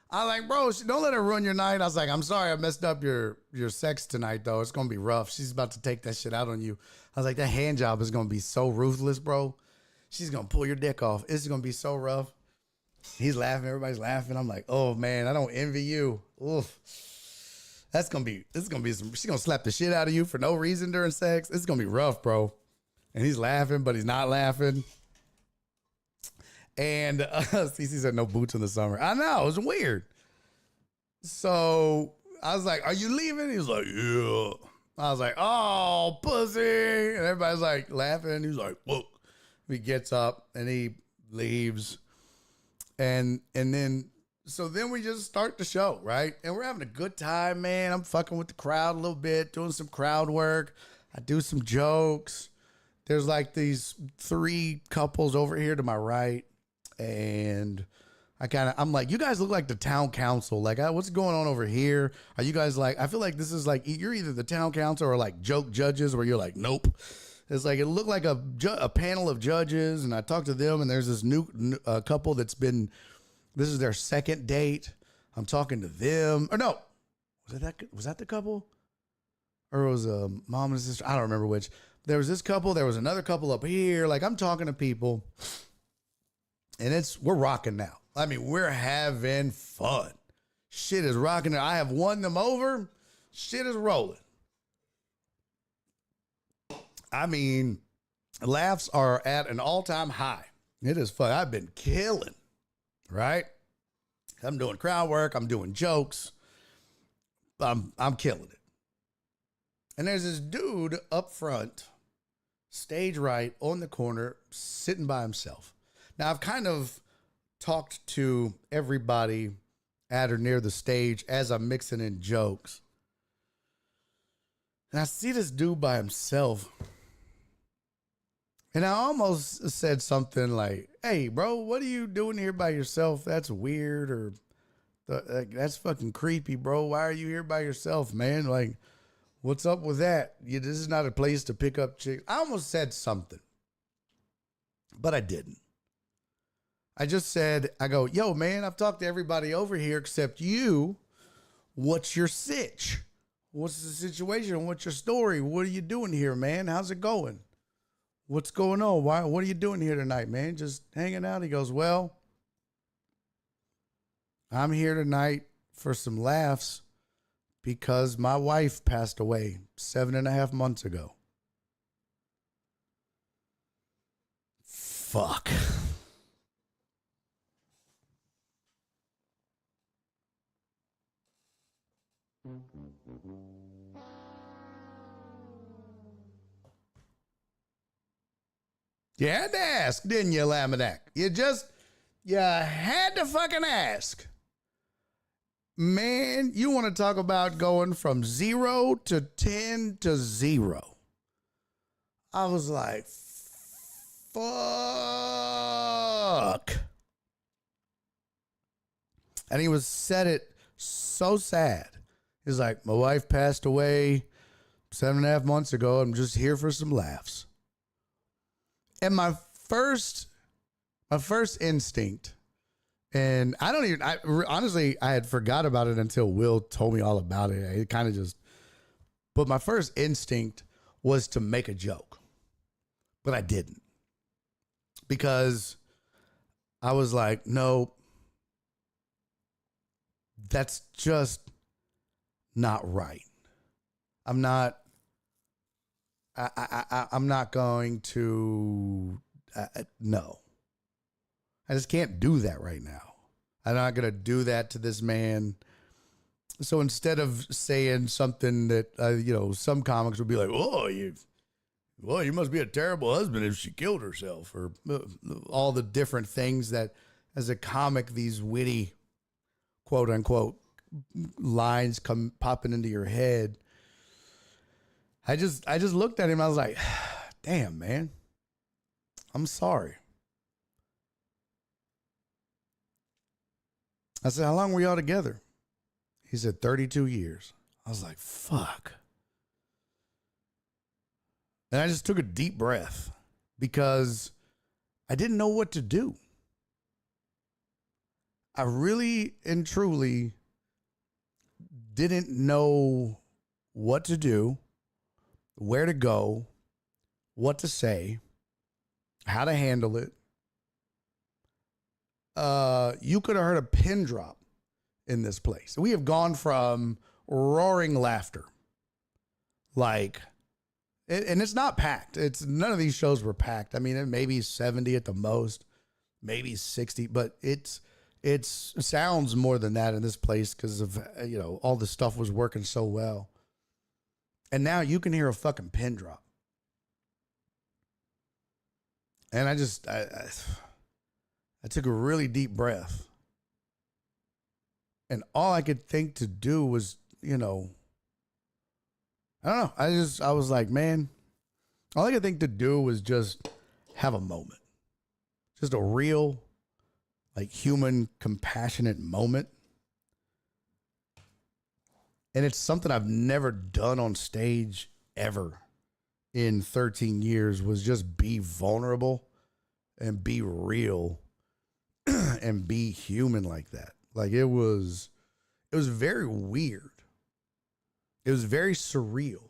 I was like, "Bro, don't let her ruin your night." I was like, "I'm sorry I messed up your sex tonight, though. It's going to be rough. She's about to take that shit out on you." I was like, "That hand job is going to be so ruthless, bro. She's going to pull your dick off. It's going to be so rough." He's laughing. Everybody's laughing. I'm like, "Oh, man, I don't envy you." Oof. This is going to be some, she's going to slap the shit out of you for no reason during sex. It's going to be rough, bro. And he's laughing, but he's not laughing. And CC said, "No boots in the summer." I know, it was weird. So I was like, "Are you leaving?" He was like, "Yeah." I was like, "Oh, pussy." And everybody's like laughing. He was like, "Look." He gets up and he leaves. And then we just start the show, right? And we're having a good time, man. I'm fucking with the crowd a little bit, doing some crowd work. I do some jokes. There's like these 3 couples over here to my right. And I'm like, "You guys look like the town council. Like, what's going on over here? Are you guys like," I feel like this is like, you're either the town council or like joke judges where you're like, "Nope." It's like, it looked like a panel of judges. And I talked to them, and there's this new couple this is their second date. I'm talking to them. Or no, was that the couple? Or it was a mom and sister? I don't remember which. There was this couple. There was another couple up here. Like, I'm talking to people. And we're rocking now. I mean, we're having fun. Shit is rocking. I have won them over. Shit is rolling. I mean, laughs are at an all-time high. It is fun. I've been killing, right? I'm doing crowd work. I'm doing jokes. I'm killing it. And there's this dude up front, stage right, on the corner, sitting by himself. Now, I've kind of talked to everybody at or near the stage as I'm mixing in jokes. And I see this dude by himself. And I almost said something like, "Hey, bro, what are you doing here by yourself? That's weird." Or, "That's fucking creepy, bro. Why are you here by yourself, man? Like, what's up with that? This is not a place to pick up chicks." I almost said something, but I didn't. I just said, I go, "Yo, man, I've talked to everybody over here except you. What's your sitch? What's the situation? What's your story? What are you doing here, man? How's it going? What's going on? What are you doing here tonight, man? Just hanging out?" He goes, "Well, I'm here tonight for some laughs because my wife passed away 7.5 months ago." Fuck. You had to ask, didn't you, Laminack? You had to fucking ask. Man, you want to talk about going from 0 to 10 to 0. I was like, fuck. And he said it so sad. He's like, "My wife passed away 7.5 months ago. I'm just here for some laughs." And my first instinct And honestly, I had forgot about it until Will told me all about it. It kind of just, but my first instinct was to make a joke, but I didn't, because I was like, no, that's just not right. I'm not going to, no. I just can't do that right now. I'm not going to do that to this man. So instead of saying something that, some comics would be like, you must be a terrible husband if she killed herself, or all the different things that, as a comic, these witty, quote unquote, lines come popping into your head. I just looked at him. I was like, damn, man, I'm sorry. I said, how long were y'all together? He said, 32 years. I was like, fuck. And I just took a deep breath because I didn't know what to do. I really and truly didn't know what to do, where to go, what to say, how to handle it. You could have heard a pin drop in this place. We have gone from roaring laughter, and it's not packed. None of these shows were packed. I mean, it may be 70 at the most, maybe 60, but it sounds more than that in this place because of, all the stuff was working so well. And now you can hear a fucking pin drop. And I took a really deep breath. And all I could think to do was, I don't know. I was like, man, all I could think to do was just have a moment. Just a real, human, compassionate moment. And it's something I've never done on stage ever in 13 years, was just be vulnerable and be real and be human like that. It was very weird. It was very surreal.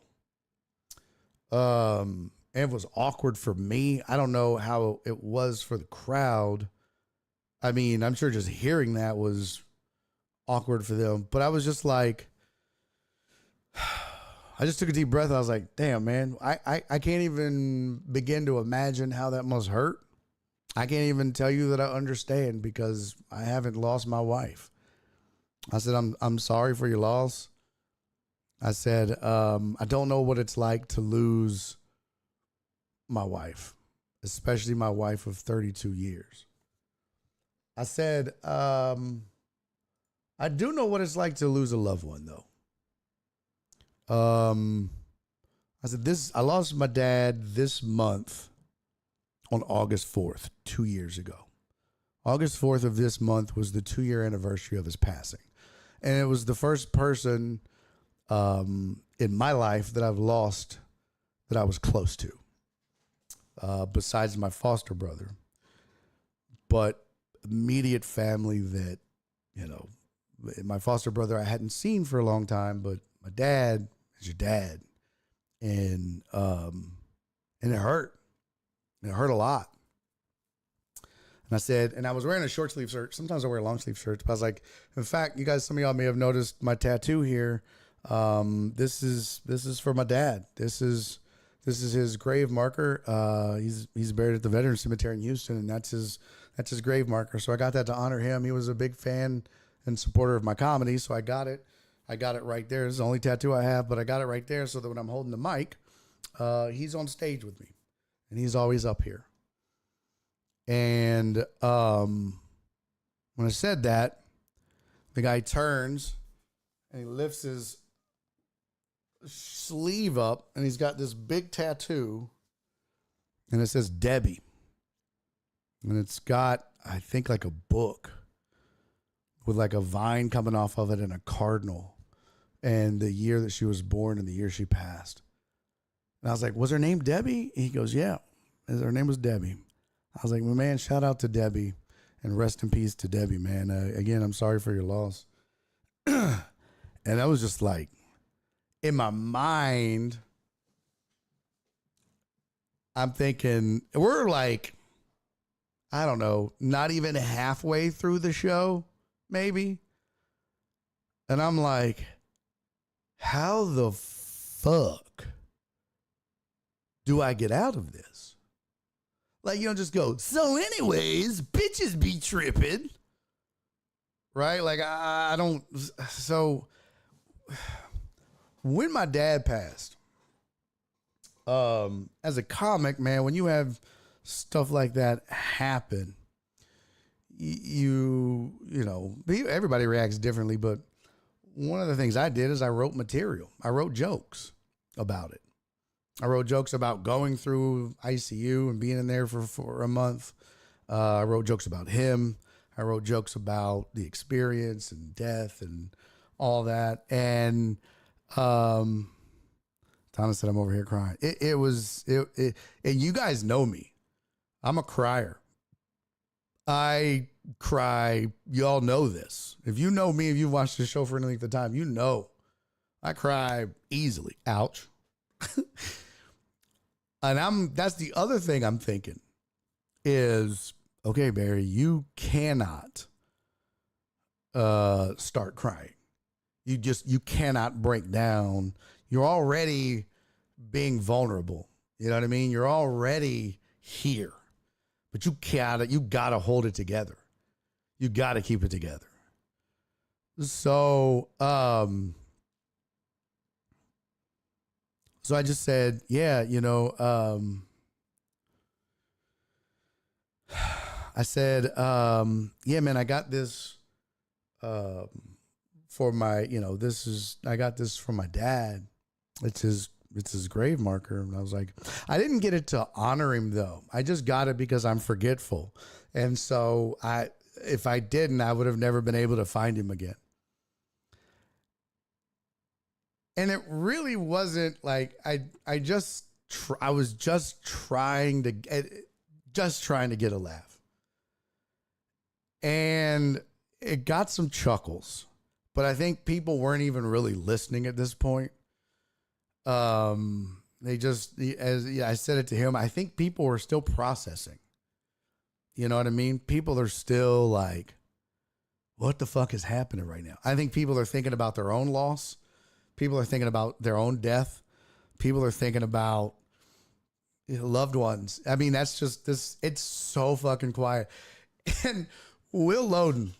And it was awkward for me. I don't know how it was for the crowd. I mean, I'm sure just hearing that was awkward for them, but I was just like, I just took a deep breath. I was like, damn, man, I can't even begin to imagine how that must hurt. I can't even tell you that I understand because I haven't lost my wife. I said, I'm sorry for your loss. I said, I don't know what it's like to lose my wife, especially my wife of 32 years. I said, I do know what it's like to lose a loved one, though. I said, I lost my dad this month on August 4th, 2 years ago. August 4th of this month was the 2-year anniversary of his passing. And it was the first person in my life that I've lost that I was close to, besides my foster brother. But immediate family that, my foster brother I hadn't seen for a long time, but my dad is your dad. And it hurt. It hurt a lot. And I said, and I was wearing a short sleeve shirt. Sometimes I wear long sleeve shirts, but I was like, in fact, some of y'all may have noticed my tattoo here. This is for my dad. This is his grave marker. He's buried at the Veterans Cemetery in Houston, and that's his grave marker. So I got that to honor him. He was a big fan and supporter of my comedy, so I got it right there. It's the only tattoo I have, but I got it right there so that when I'm holding the mic, he's on stage with me, and he's always up here. And when I said that, the guy turns and he lifts his sleeve up, and he's got this big tattoo, and it says Debbie. And it's got, I think, like a book with like a vine coming off of it and a cardinal, and the year that she was born and the year she passed. And I was like, was her name Debbie? He goes, yeah, her name was Debbie. I was like, well, man, shout out to Debbie. And rest in peace to Debbie, man. Again, I'm sorry for your loss. And I was just like, in my mind, I'm thinking, we're like, I don't know, not even halfway through the show, maybe. And I'm like, how the fuck do I get out of this? Like, you don't just go, so anyways, bitches be tripping. Right? Like, I don't. So, when my dad passed, as a comic, man, when you have stuff like that happen, you know, everybody reacts differently, but one of the things I did is I wrote material. I wrote jokes about it. I wrote jokes about going through ICU and being in there for a month. I wrote jokes about him. I wrote jokes about the experience and death and all that. And Thomas said I'm over here crying. And you guys know me. I'm a crier. I cry. Y'all know this. If you know me, if you've watched the show for any length of time, you know I cry easily. Ouch. And that's the other thing I'm thinking is, okay, Barry, you cannot start crying. You cannot break down. You're already being vulnerable. You know what I mean? You're already here, but you gotta hold it together. You gotta keep it together. So I just said, yeah, I said, yeah, man, I got this for my, I got this from my dad. It's his grave marker. And I was like, I didn't get it to honor him though. I just got it because I'm forgetful. And so if I didn't, I would have never been able to find him again. And it really wasn't like, I was just trying to get a laugh. And it got some chuckles, but I think people weren't even really listening at this point. They just, I said it to him, I think people were still processing. You know what I mean? People are still like, what the fuck is happening right now? I think people are thinking about their own loss. People are thinking about their own death. People are thinking about loved ones. I mean, that's just this. It's so fucking quiet. And Will Loden,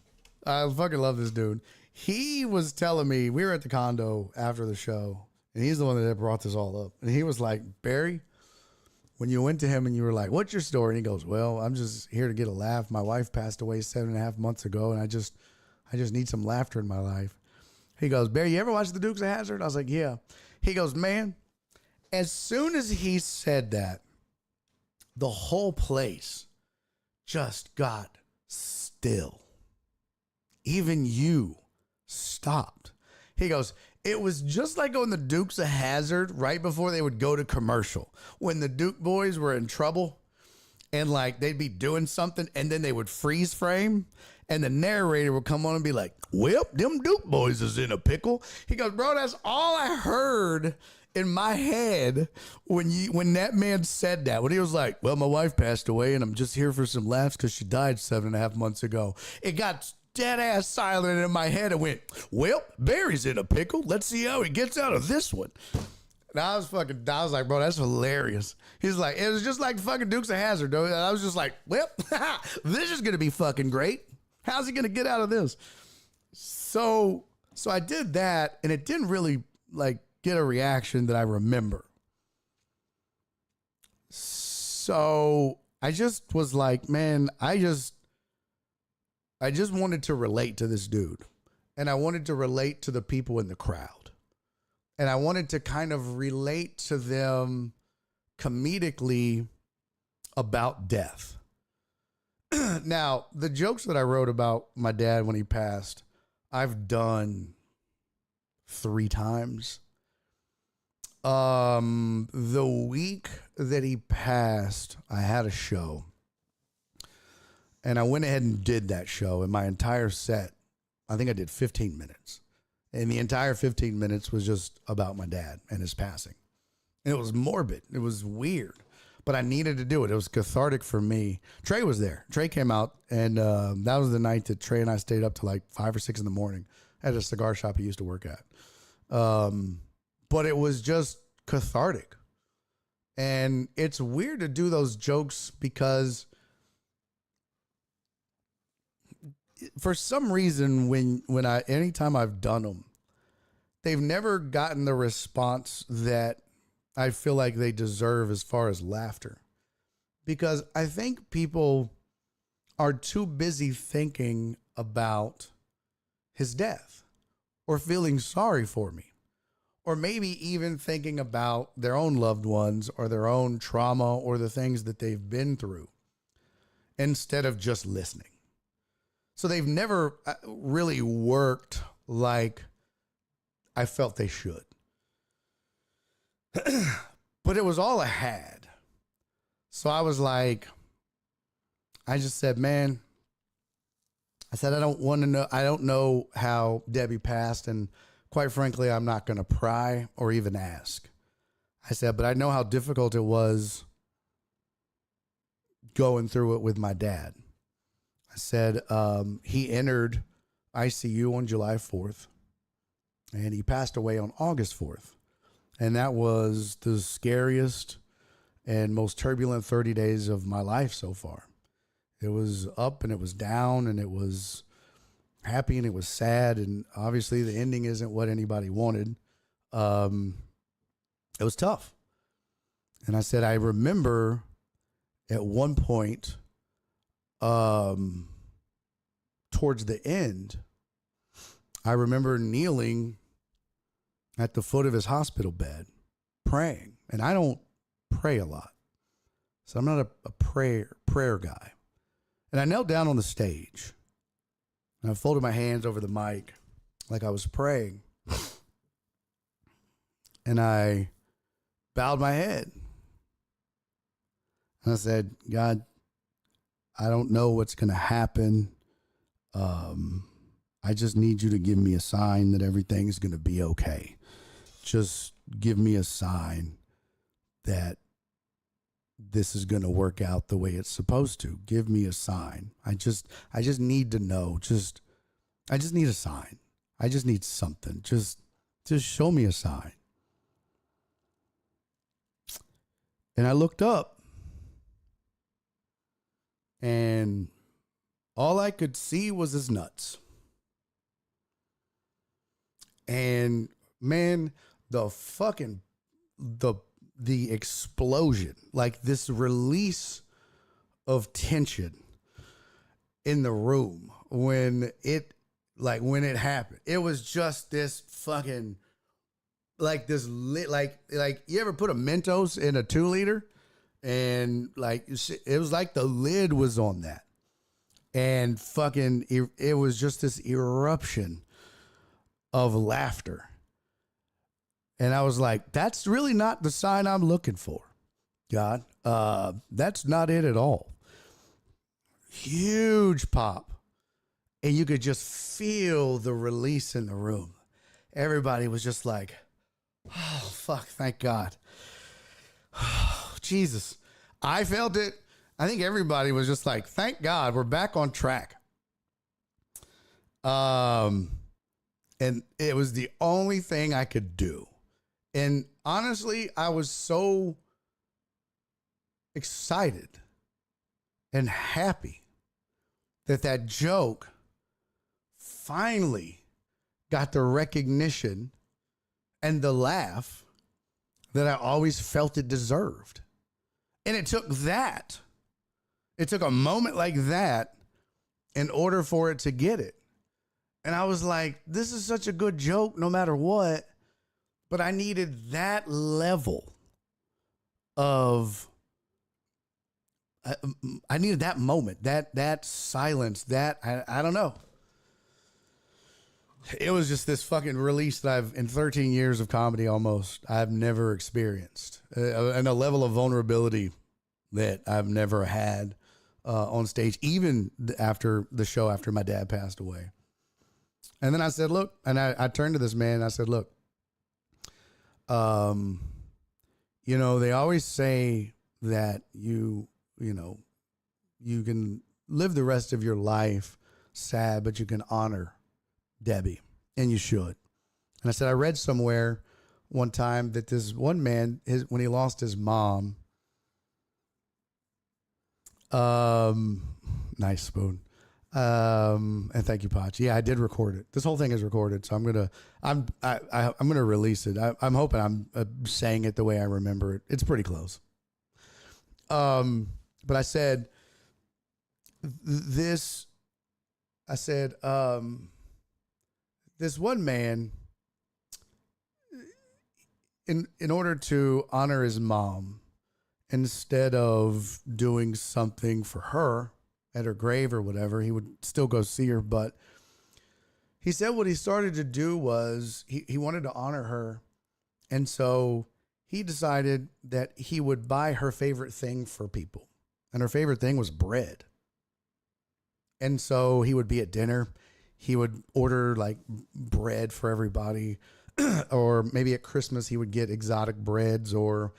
I fucking love this dude. He was telling me, we were at the condo after the show, and he's the one that brought this all up. And he was like, Barry, when you went to him and you were like, what's your story? And he goes, well, I'm just here to get a laugh. My wife passed away 7.5 months ago, and I just need some laughter in my life. He goes, Barry, you ever watch The Dukes of Hazzard? I was like, yeah. He goes, man, as soon as he said that, the whole place just got still. Even you stopped. He goes, it was just like on The Dukes of Hazzard right before they would go to commercial. When the Duke boys were in trouble and like they'd be doing something and then they would freeze frame. And the narrator would come on and be like, well, them Duke boys is in a pickle. He goes, bro, that's all I heard in my head when that man said that. When he was like, well, my wife passed away and I'm just here for some laughs because she died 7.5 months ago. It got dead ass silent in my head and went, well, Barry's in a pickle. Let's see how he gets out of this one. And I was like, bro, that's hilarious. He's like, it was just like fucking Dukes of Hazzard, though. And I was just like, well, this is going to be fucking great. How's he going to get out of this? So I did that, and it didn't really like get a reaction that I remember. So I just was like, man, I just wanted to relate to this dude, and I wanted to relate to the people in the crowd, and I wanted to kind of relate to them comedically about death. Now, the jokes that I wrote about my dad when he passed, I've done 3 times. The week that he passed, I had a show. And I went ahead and did that show, and my entire set, I think I did 15 minutes. And the entire 15 minutes was just about my dad and his passing. And it was morbid. It was weird. But I needed to do it. It was cathartic for me. Trey was there. Trey came out, and that was the night that Trey and I stayed up to like 5 or 6 in the morning at a cigar shop he used to work at. But it was just cathartic. And it's weird to do those jokes because for some reason, anytime I've done them, they've never gotten the response that I feel like they deserve as far as laughter. Because I think people are too busy thinking about his death or feeling sorry for me, or maybe even thinking about their own loved ones or their own trauma or the things that they've been through instead of just listening. So they've never really worked like I felt they should. But it was all I had. So I was like, I just said, man, I said, I don't know how Debbie passed. And quite frankly, I'm not going to pry or even ask. I said, but I know how difficult it was going through it with my dad. I said, he entered ICU on July 4th and he passed away on August 4th. And that was the scariest and most turbulent 30 days of my life so far. It was up and it was down and it was happy and it was sad. And obviously the ending isn't what anybody wanted. It was tough. And I said, I remember at one point, towards the end, I remember kneeling at the foot of his hospital bed, praying. And I don't pray a lot. So I'm not a prayer guy. And I knelt down on the stage. And I folded my hands over the mic like I was praying. And I bowed my head. And I said, God, I don't know what's going to happen. I just need you to give me a sign that everything's going to be okay. Just give me a sign that this is going to work out the way it's supposed to. Give me a sign. I just need to know. I just need a sign. I just need something. Just show me a sign. And I looked up and all I could see was his nuts. And man, the explosion, like this release of tension in the room when it happened, it was just this fucking, like this lit, like you ever put a Mentos in a 2-liter and like, it was like the lid was on that and fucking, it was just this eruption of laughter. And I was like, that's really not the sign I'm looking for, God. That's not it at all. Huge pop. And you could just feel the release in the room. Everybody was just like, oh, fuck, thank God. Oh, Jesus. I felt it. I think everybody was just like, thank God, we're back on track. And it was the only thing I could do. And honestly, I was so excited and happy that joke finally got the recognition and the laugh that I always felt it deserved. And it took that. It took a moment like that in order for it to get it. And I was like, this is such a good joke no matter what. But I needed that level of, I needed that moment, that silence, I don't know. It was just this fucking release that in 13 years of comedy almost, I've never experienced. And a level of vulnerability that I've never had. on stage, even after the show, after my dad passed away. And then I said, look, and I turned to this man and I said, look, they always say that you can live the rest of your life sad, but you can honor Debbie, and you should. And I said, I read somewhere one time that this one man, when he lost his mom, nice spoon. And thank you, Potch. Yeah, I did record it. This whole thing is recorded, so I'm gonna release it. I'm hoping I'm saying it the way I remember it. It's pretty close. But I said this. I said this one man, in order to honor his mom, instead of doing something for her at her grave or whatever, he would still go see her. But he said what he started to do was he wanted to honor her. And so he decided that he would buy her favorite thing for people. And her favorite thing was bread. And so he would be at dinner. He would order like bread for everybody. Or maybe at Christmas he would get exotic breads, or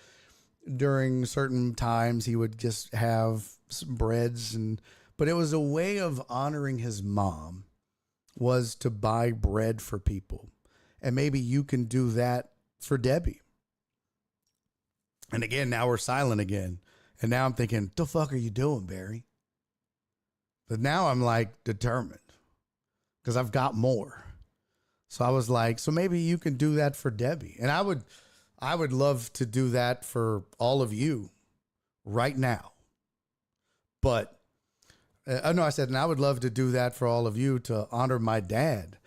during certain times he would just have some breads. But it was a way of honoring his mom, was to buy bread for people. And maybe you can do that for Debbie. And again, now we're silent again. And now I'm thinking, the fuck are you doing, Barry? But now I'm like determined, because I've got more. So I was like, so maybe you can do that for Debbie. And I would love to do that for all of you right now. But I said, and I would love to do that for all of you to honor my dad.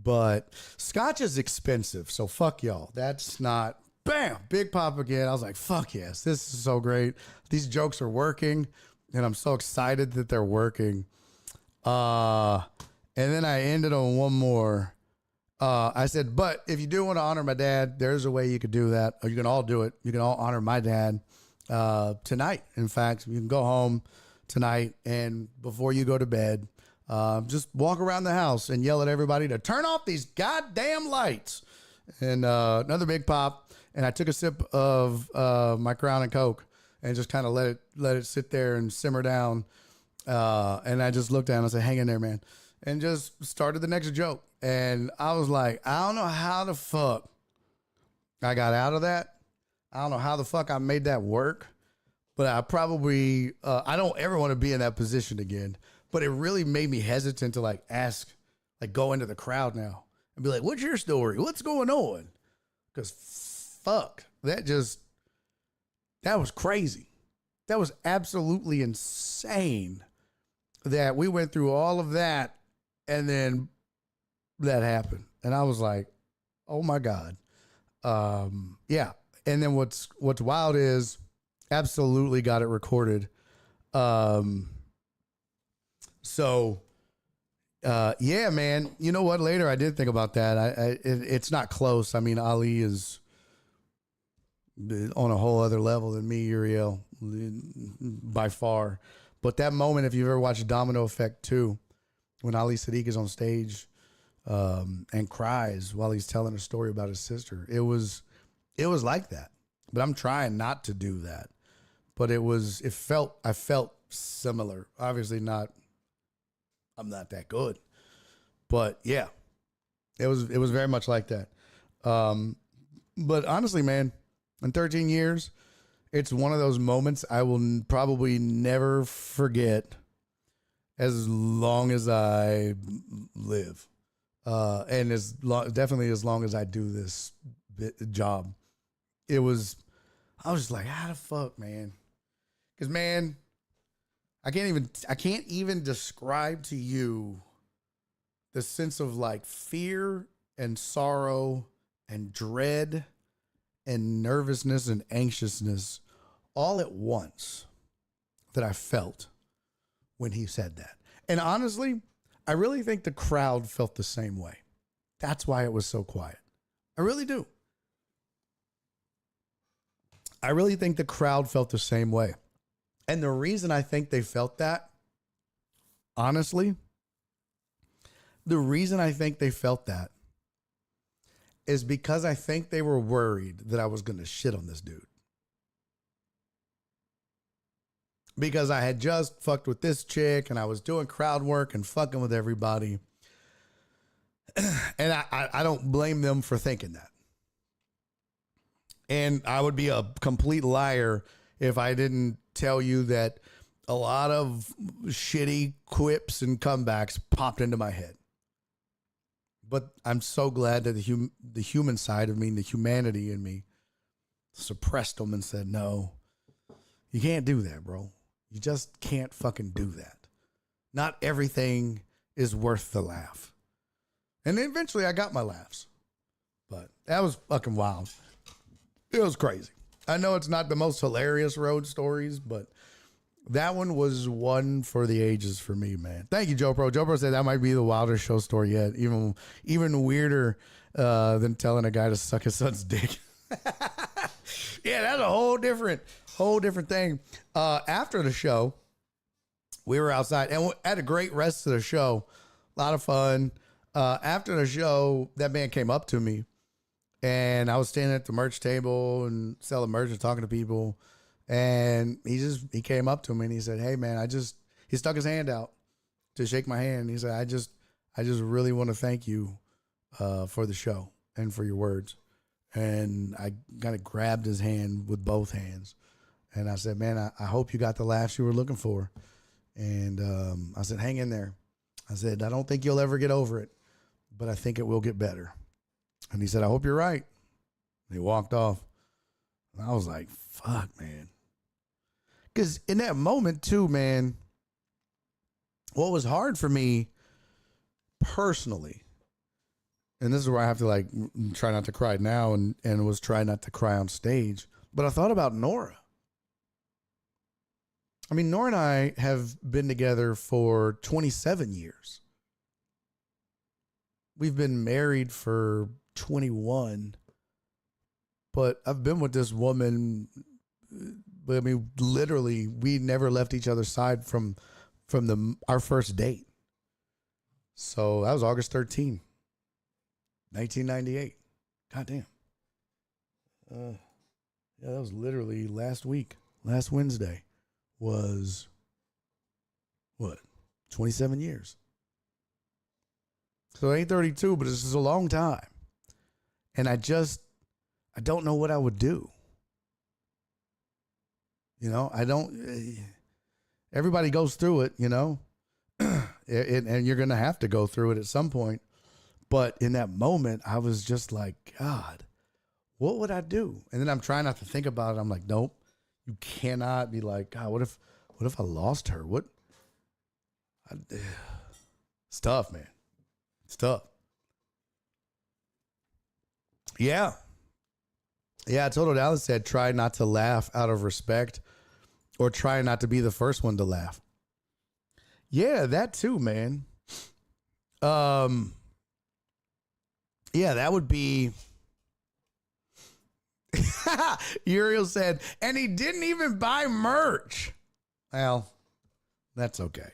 But scotch is expensive, so fuck y'all. That's not, bam, big pop again. I was like, fuck yes, this is so great. These jokes are working, and I'm so excited that they're working. And then I ended on one more. I said, but if you do want to honor my dad, there's a way you could do that. Or you can all do it. You can all honor my dad tonight. In fact, you can go home tonight, and before you go to bed, just walk around the house and yell at everybody to turn off these goddamn lights. And another big pop. And I took a sip of my Crown and Coke and just kind of let it sit there and simmer down. And I just looked down and I said, hang in there, man. And just started the next joke. And I was like, I don't know how the fuck I got out of that. I don't know how the fuck I made that work. But I probably, I don't ever want to be in that position again. But it really made me hesitant to like ask, like go into the crowd now and be like, what's your story? What's going on? Because fuck, that was crazy. That was absolutely insane that we went through all of that and then that happened. And I was like, oh my God. Yeah. And then what's wild is absolutely got it recorded. Yeah, man, you know what? Later I did think about that. It's not close. I mean, Ali is on a whole other level than me, Uriel, by far. But that moment, if you've ever watched Domino Effect 2, when Ali Sadiq is on stage and cries while he's telling a story about his sister, it was like that. But I'm trying not to do that. But I felt similar. Obviously not, I'm not that good. But yeah, it was very much like that. But honestly, man, in 13 years, it's one of those moments I will probably never forget as long as I live. And definitely as long as I do this job. I was just like, how the fuck, man? Because, man, I can't even describe to you the sense of like fear and sorrow and dread and nervousness and anxiousness all at once that I felt when he said that. And honestly, I really think the crowd felt the same way. That's why it was so quiet. I really do. I really think the crowd felt the same way. And the reason I think they felt that, honestly, the reason I think they felt that is because I think they were worried that I was going to shit on this dude. Because I had just fucked with this chick and I was doing crowd work and fucking with everybody. And I don't blame them for thinking that. And I would be a complete liar if I didn't tell you that a lot of shitty quips and comebacks popped into my head. But I'm so glad that the human side of me, the humanity in me, suppressed them and said, no, you can't do that, bro. You just can't fucking do that. Not everything is worth the laugh. And eventually I got my laughs. But that was fucking wild. It was crazy. I know it's not the most hilarious road stories, but that one was one for the ages for me, man. Thank you, Joe Pro. Joe Pro said that might be the wildest show story yet. Even weirder than telling a guy to suck his son's dick. Yeah, that's a whole different thing. After the show, we were outside and had a great rest of the show. A lot of fun. After the show, that man came up to me and I was standing at the merch table and selling merch and talking to people. And he came up to me and he said, hey man, he stuck his hand out to shake my hand. He said, I just really want to thank you, for the show and for your words. And I kind of grabbed his hand with both hands. And I said, man, I hope you got the laughs you were looking for. And, I said, hang in there. I said, I don't think you'll ever get over it, but I think it will get better. And he said, I hope you're right. And he walked off. And I was like, fuck, man. Because in that moment, too, man, what was hard for me personally, and this is where I have to like try not to cry now and was trying not to cry on stage, but I thought about Nora. I mean, Nora and I have been together for 27 years. We've been married for 21, but I've been with this woman. But I mean, literally, we never left each other's side from our first date. So that was August 13, 1998. Goddamn. Yeah, that was literally last week. Last Wednesday was, 27 years. So it ain't 32, but this is a long time. And I don't know what I would do. You know, everybody goes through it, you know, and you're going to have to go through it at some point. But in that moment, I was just like, God, what would I do? And then I'm trying not to think about it. I'm like, nope, you cannot be like, God, what if I lost her? It's tough, man. It's tough. Yeah. Yeah, Total Dallas said, try not to laugh out of respect or try not to be the first one to laugh. Yeah, that too, man. Yeah, that would be. Uriel said, and he didn't even buy merch. Well, that's okay.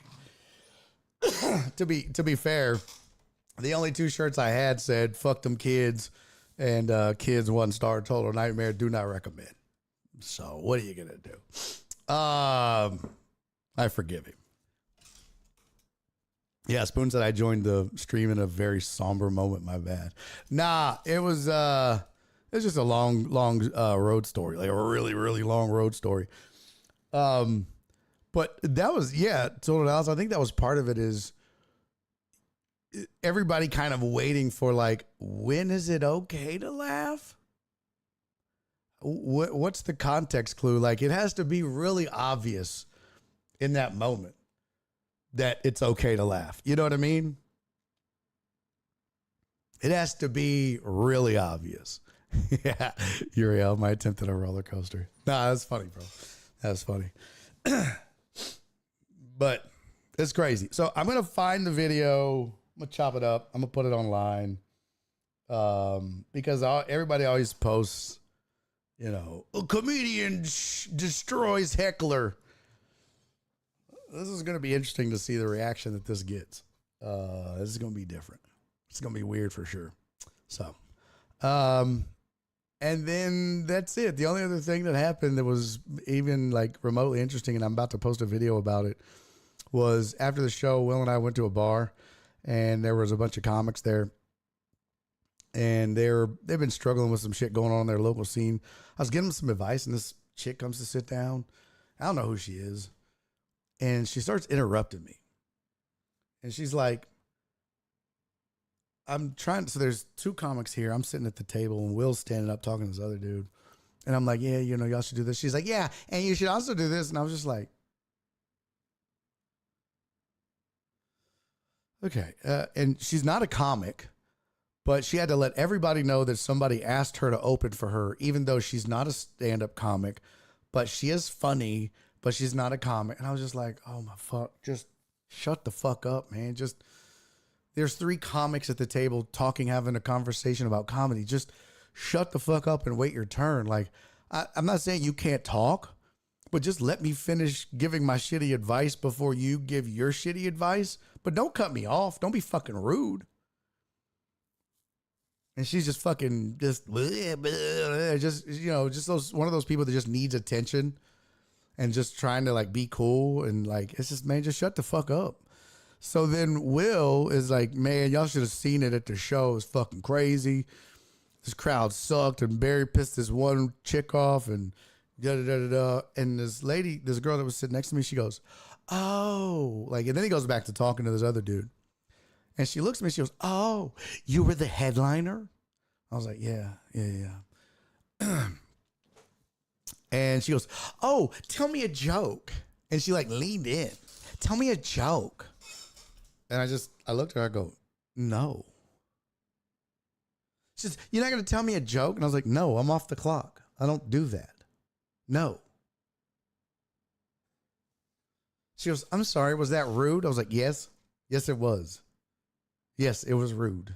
To be fair, the only two shirts I had said, fuck them kids, and kids 1-star, total nightmare, do not recommend. So what are you going to do? I forgive him. Yeah, Spoon said I joined the stream in a very somber moment. My bad. Nah, it was just a long road story, like a really, really long road story. But that was, yeah, Total Dallas. I think that was part of it, is everybody kind of waiting for like, when is it okay to laugh? What's the context clue? Like, it has to be really obvious in that moment that it's okay to laugh. You know what I mean? It has to be really obvious. Yeah, Uriel, my attempt at a roller coaster. Nah, that's funny, bro. That's funny. But it's crazy. So I'm going to find the video. I'm going to chop it up. I'm going to put it online. Because everybody always posts, you know, a comedian destroys heckler. This is going to be interesting to see the reaction that this gets. This is going to be different. It's going to be weird for sure. So, and then that's it. The only other thing that happened that was even like remotely interesting, and I'm about to post a video about it, was after the show, Will and I went to a bar, and there was a bunch of comics there, and they've been struggling with some shit going on in their local scene. I was giving them some advice, and this chick comes to sit down. I don't know who she is, and she starts interrupting me, and she's like, so there's two comics here. I'm sitting at the table, and Will's standing up talking to this other dude. And I'm like, yeah, y'all should do this. She's like, yeah, and you should also do this. And I was just like, okay. And she's not a comic, but she had to let everybody know that somebody asked her to open for her, even though she's not a stand-up comic, but she is funny, but she's not a comic. And I was just like, oh my fuck, just shut the fuck up, man. There's three comics at the table talking, having a conversation about comedy. Just shut the fuck up and wait your turn. Like, I'm not saying you can't talk, but just let me finish giving my shitty advice before you give your shitty advice. But don't cut me off. Don't be fucking rude. And she's just fucking just one of those people that just needs attention and just trying to like be cool. And like, it's just, man, just shut the fuck up. So then Will is like, man, y'all should have seen it at the show. It's fucking crazy. This crowd sucked, and Barry pissed this one chick off, and da-da-da-da-da. And this girl that was sitting next to me, she goes, oh. Like, and then he goes back to talking to this other dude. And she looks at me, she goes, oh, you were the headliner? I was like, yeah. And she goes, oh, tell me a joke. And she like leaned in. Tell me a joke. And I looked at her, I go, no. She says, you're not going to tell me a joke? And I was like, no, I'm off the clock. I don't do that. No. She goes, I'm sorry, was that rude? I was like, yes. Yes, it was. Yes, it was rude.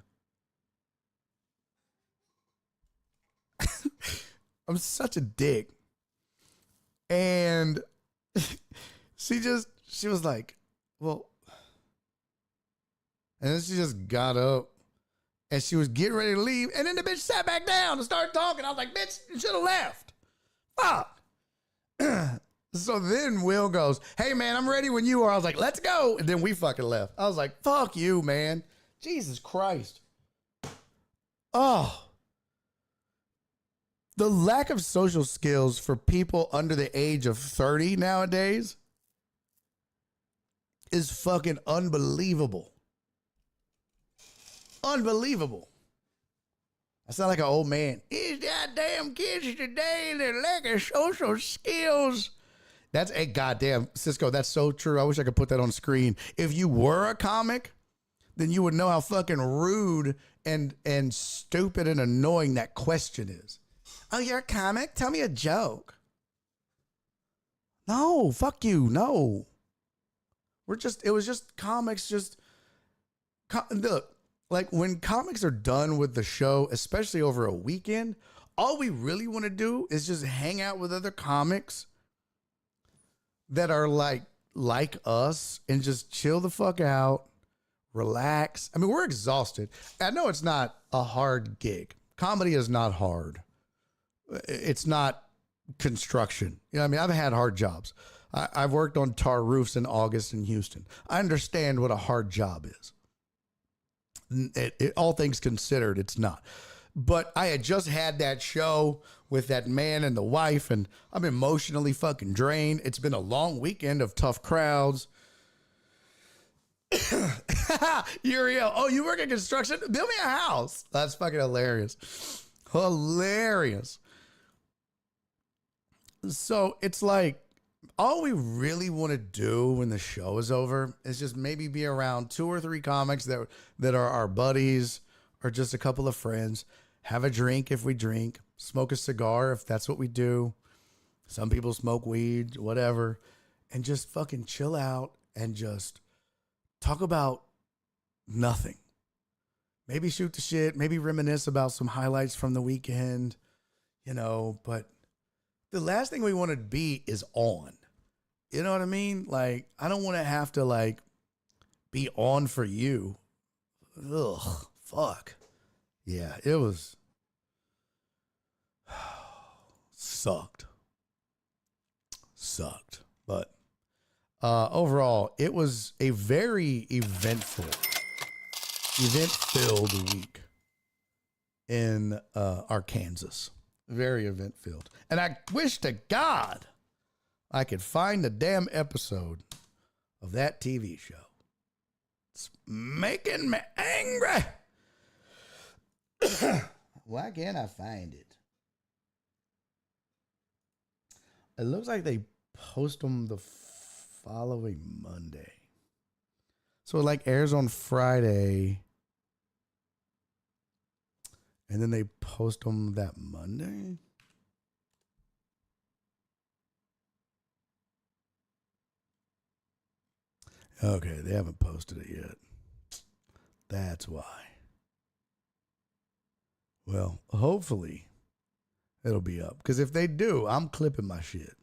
I'm such a dick. And she was like, well, and then she just got up and she was getting ready to leave. And then the bitch sat back down and started talking. I was like, bitch, you should have left. Fuck. So then Will goes, hey, man, I'm ready when you are. I was like, let's go. And then we fucking left. I was like, fuck you, man. Jesus Christ. Oh. The lack of social skills for people under the age of 30 nowadays is fucking unbelievable. Unbelievable. I sound like an old man. These goddamn kids today, their lack of social skills. That's a goddamn, Cisco, that's so true. I wish I could put that on screen. If you were a comic, then you would know how fucking rude and stupid and annoying that question is. Oh, you're a comic? Tell me a joke. No, fuck you. No. It was just comics. Look, like when comics are done with the show, especially over a weekend, all we really want to do is just hang out with other comics that are like us and just chill the fuck out, relax. I mean, we're exhausted. I know it's not a hard gig. Comedy is not hard. It's not construction. You know what I mean? I've had hard jobs. I've worked on tar roofs in August in Houston. I understand what a hard job is. All things considered, it's not. But I had just had that show with that man and the wife, and I'm emotionally fucking drained. It's been a long weekend of tough crowds. Uriel, oh, you work in construction? Build me a house. That's fucking hilarious. Hilarious. So it's like, all we really want to do when the show is over is just maybe be around 2 or 3 comics that are our buddies or just a couple of friends, have a drink if we drink, smoke a cigar if that's what we do. Some people smoke weed, whatever, and just fucking chill out and just talk about nothing. Maybe shoot the shit, maybe reminisce about some highlights from the weekend, but the last thing we want to be is on. You know what I mean? Like, I don't want to have to, like, be on for you. Ugh, fuck. Yeah, it was... Sucked. But overall, it was a very event-filled week in Arkansas. Very event-filled. And I wish to God I could find the damn episode of that TV show. It's making me angry. Why can't I find it? It looks like they post them the following Monday. So it like airs on Friday. And then they post them that Monday. Okay, they haven't posted it yet. That's why. Well, hopefully it'll be up. Because if they do, I'm clipping my shit.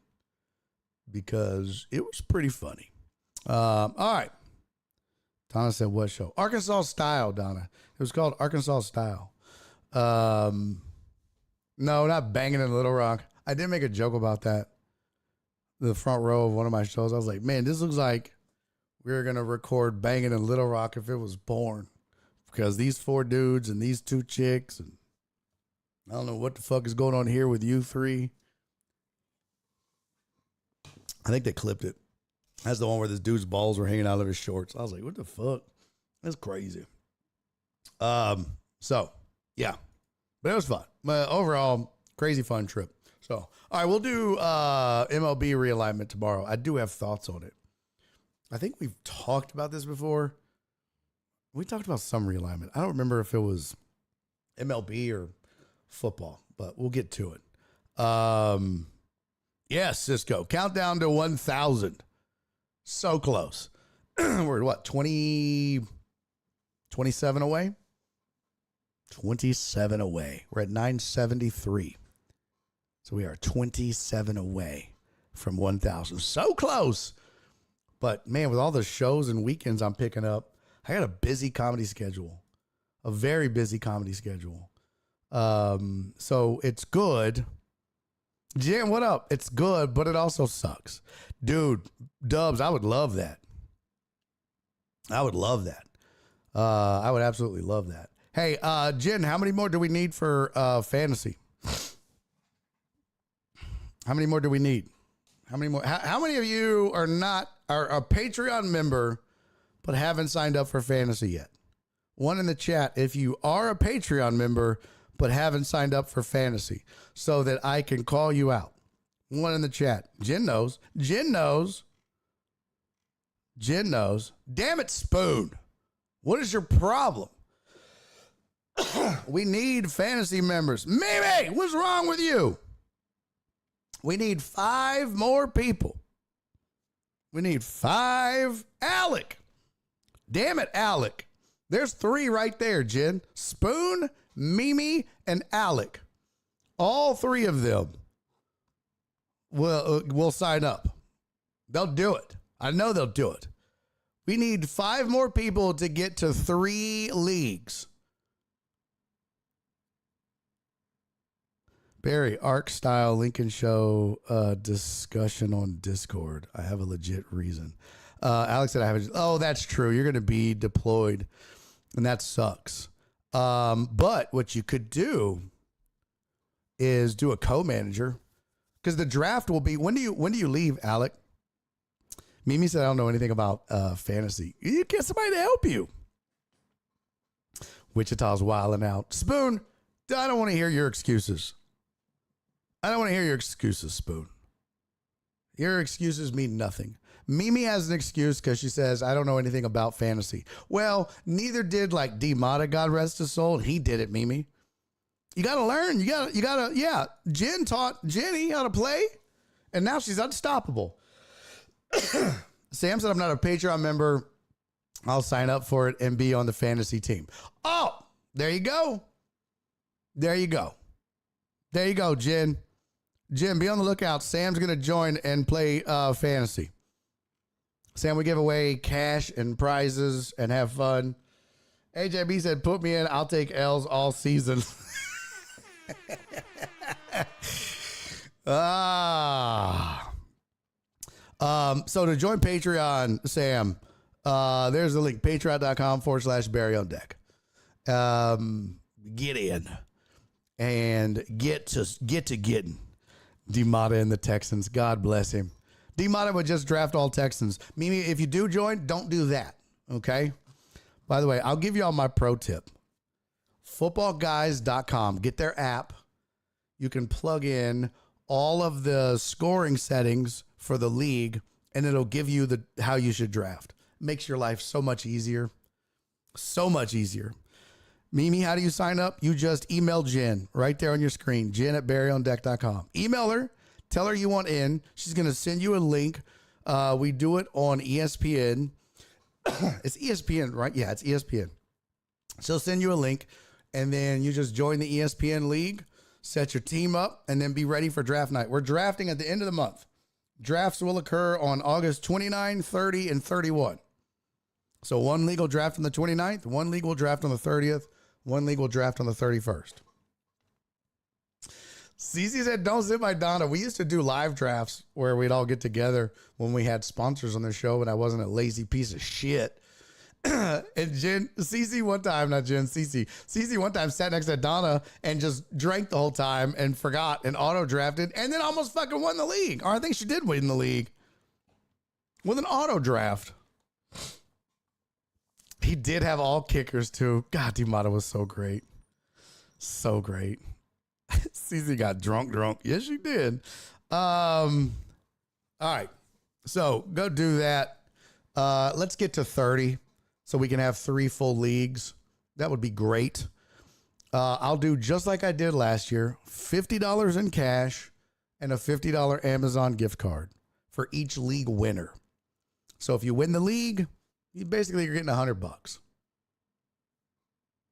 Because it was pretty funny. All right. Donna said, what show? Arkansas Style, Donna. It was called Arkansas Style. No, not Banging in Little Rock. I did make a joke about that. The front row of one of my shows. I was like, man, this looks like we were going to record Banging in Little Rock if it was porn. Because these 4 dudes and these 2 chicks, and I don't know what the fuck is going on here with you 3. I think they clipped it. That's the one where this dude's balls were hanging out of his shorts. I was like, what the fuck? That's crazy. So, yeah. But it was fun. Overall, crazy fun trip. So, all right, we'll do MLB Realignment tomorrow. I do have thoughts on it. I think we've talked about this before. We talked about some realignment. I don't remember if it was MLB or football, but we'll get to it. Yes, Cisco. Countdown to 1,000. So close. We're what, 27 away? 27 away. We're at 973. So we are 27 away from 1,000. So close. But, man, with all the shows and weekends I'm picking up, I got a busy comedy schedule. A very busy comedy schedule. So it's good. Jen, what up? It's good, but it also sucks. Dude, Dubs, I would love that. I would love that. I would absolutely love that. Hey, Jen, how many more do we need for fantasy? How many more do we need? How many more? How many of you are a Patreon member but haven't signed up for fantasy yet? One in the chat if you are a Patreon member but haven't signed up for fantasy so that I can call you out. One in the chat. Jen knows. Jen knows. Jen knows. Damn it, Spoon. What is your problem? We need fantasy members. Mimi, what's wrong with you? We need 5 more people. We need 5. Alec. Damn it, Alec. There's 3 right there, Jen. Spoon, Mimi, and Alec. All 3 of them will sign up. They'll do it. I know they'll do it. We need 5 more people to get to 3 leagues. Barry, Arc Style Lincoln Show discussion on Discord. I have a legit reason. Alex said I have oh, that's true. You're going to be deployed, and that sucks. But what you could do is do a co-manager, because the draft will be, when do you leave, Alec? Mimi said I don't know anything about fantasy. You get somebody to help you. Wichita's wilding out. Spoon, I don't want to hear your excuses. I don't want to hear your excuses, Spoon. Your excuses mean nothing. Mimi has an excuse because she says, I don't know anything about fantasy. Well, neither did like D Mata, God rest his soul. He did it, Mimi. You got to learn. You got to, yeah. Jen taught Jenny how to play, and now she's unstoppable. Sam said, I'm not a Patreon member. I'll sign up for it and be on the fantasy team. Oh, there you go. There you go. There you go, Jen. Jen, be on the lookout. Sam's going to join and play fantasy. Sam, we give away cash and prizes and have fun. AJB said, put me in. I'll take L's all season. So to join Patreon, Sam, there's the link, patreon.com/Barry on Deck. Get in and get to getting DeMata and the Texans. God bless him. DeMata would just draft all Texans. Mimi, if you do join, don't do that. Okay. By the way, I'll give you all my pro tip. Footballguys.com. Get their app. You can plug in all of the scoring settings for the league, and it'll give you how you should draft. Makes your life so much easier. So much easier. Mimi, how do you sign up? You just email Jen right there on your screen, jen@barryondeck.com. Email her. Tell her you want in. She's going to send you a link. We do it on ESPN. It's ESPN, right? Yeah, it's ESPN. She'll send you a link, and then you just join the ESPN league, set your team up, and then be ready for draft night. We're drafting at the end of the month. Drafts will occur on August 29, 30, and 31. So one league will draft on the 29th, one league will draft on the 30th, one league will draft on the 31st. Cece said, don't sit by Donna. We used to do live drafts where we'd all get together when we had sponsors on the show and I wasn't a lazy piece of shit. And Cece one time sat next to Donna and just drank the whole time and forgot and auto drafted and then almost fucking won the league. Or I think she did win the league with an auto draft. He did have all kickers too. God, DeMata was so great. So great. Cece got drunk. Yes, she did. All right. So go do that. Let's get to 30 so we can have 3 full leagues. That would be great. I'll do just like I did last year, $50 in cash and a $50 Amazon gift card for each league winner. So if you win the league, you're getting $100.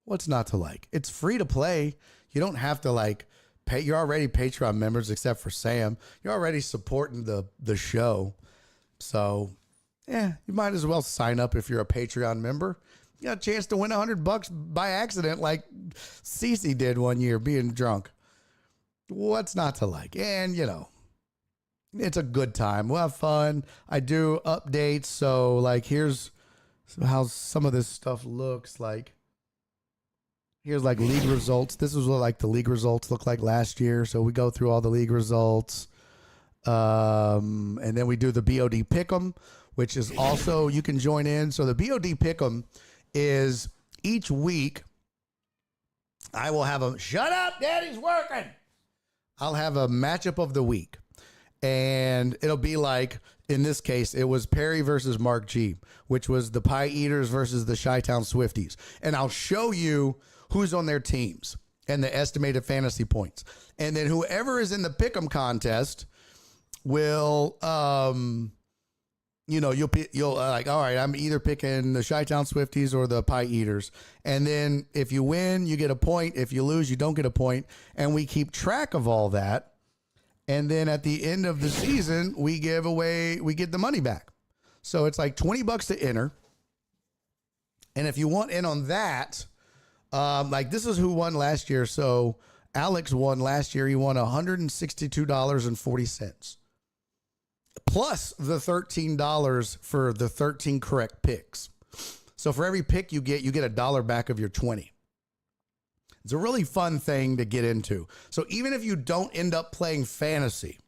What's not to like? It's free to play. You don't have to pay. You're already Patreon members, except for Sam. You're already supporting the show. So, yeah, you might as well sign up if you're a Patreon member. You got a chance to win $100 by accident, like Cece did one year being drunk. What's not to like? And, it's a good time. We'll have fun. I do updates. So, here's how some of this stuff looks like. Here's league results. This is what the league results look like last year. So we go through all the league results. And then we do the BOD Pick'em, which is also, you can join in. So the BOD Pick'em is each week I will have shut up, Daddy's working. I'll have a matchup of the week. And it'll be in this case, it was Perry versus Mark G, which was the Pie Eaters versus the Chi-Town Swifties. And I'll show you who's on their teams and the estimated fantasy points. And then whoever is in the pick'em contest will, you'll all right, I'm either picking the Chi-Town Swifties or the Pie Eaters. And then if you win, you get a point. If you lose, you don't get a point. And we keep track of all that. And then at the end of the season, we get the money back. So it's $20 to enter. And if you want in on that, this is who won last year. So Alex won last year. He won $162.40 plus the $13 for the 13 correct picks. So for every pick you get $1 back of your 20. It's a really fun thing to get into. So even if you don't end up playing fantasy,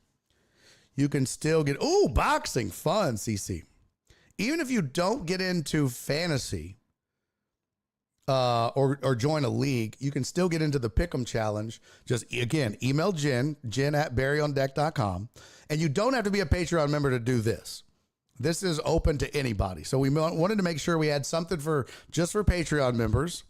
you can still get, boxing, fun, CC. Even if you don't get into fantasy, or join a league, you can still get into the Pick'em Challenge. Just, again, email Jen @barryondeck.com. And you don't have to be a Patreon member to do this. This is open to anybody. So we wanted to make sure we had something just for Patreon members,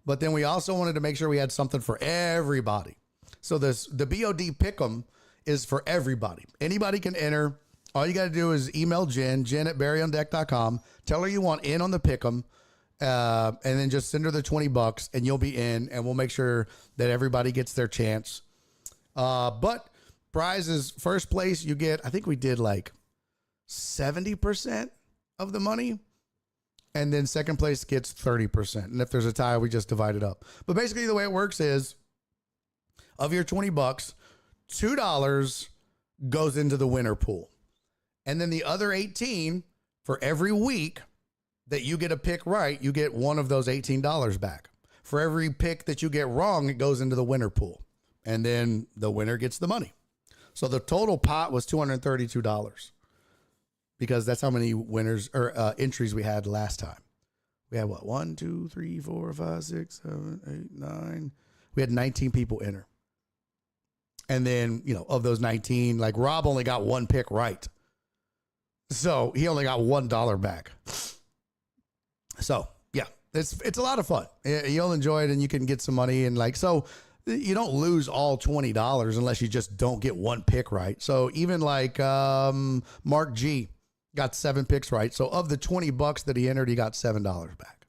but then we also wanted to make sure we had something for everybody. So the BOD Pick'em is for everybody. Anybody can enter. All you got to do is email Jen @barryondeck.com. Tell her you want in on the Pick'em. And then just send her the $20 and you'll be in, and we'll make sure that everybody gets their chance. But prizes, first place, you get, I think we did 70%. of the money. And then second place gets 30%. And if there's a tie, we just divide it up. But basically the way it works is of your $20, $2 goes into the winner pool. And then the other 18, for every week that you get a pick right, you get one of those $18 back. For every pick that you get wrong, it goes into the winner pool. And then the winner gets the money. So the total pot was $232 because that's how many winners or entries we had last time. We had what? 1, 2, 3, 4, 5, 6, 7, 8, 9. We had 19 people enter. And then, of those 19, like Rob only got one pick right. So he only got $1 back. So yeah, it's a lot of fun. You'll enjoy it and you can get some money and so you don't lose all $20 unless you just don't get one pick right. So even Mark G got 7 picks right. So of the $20 that he entered, he got $7 back.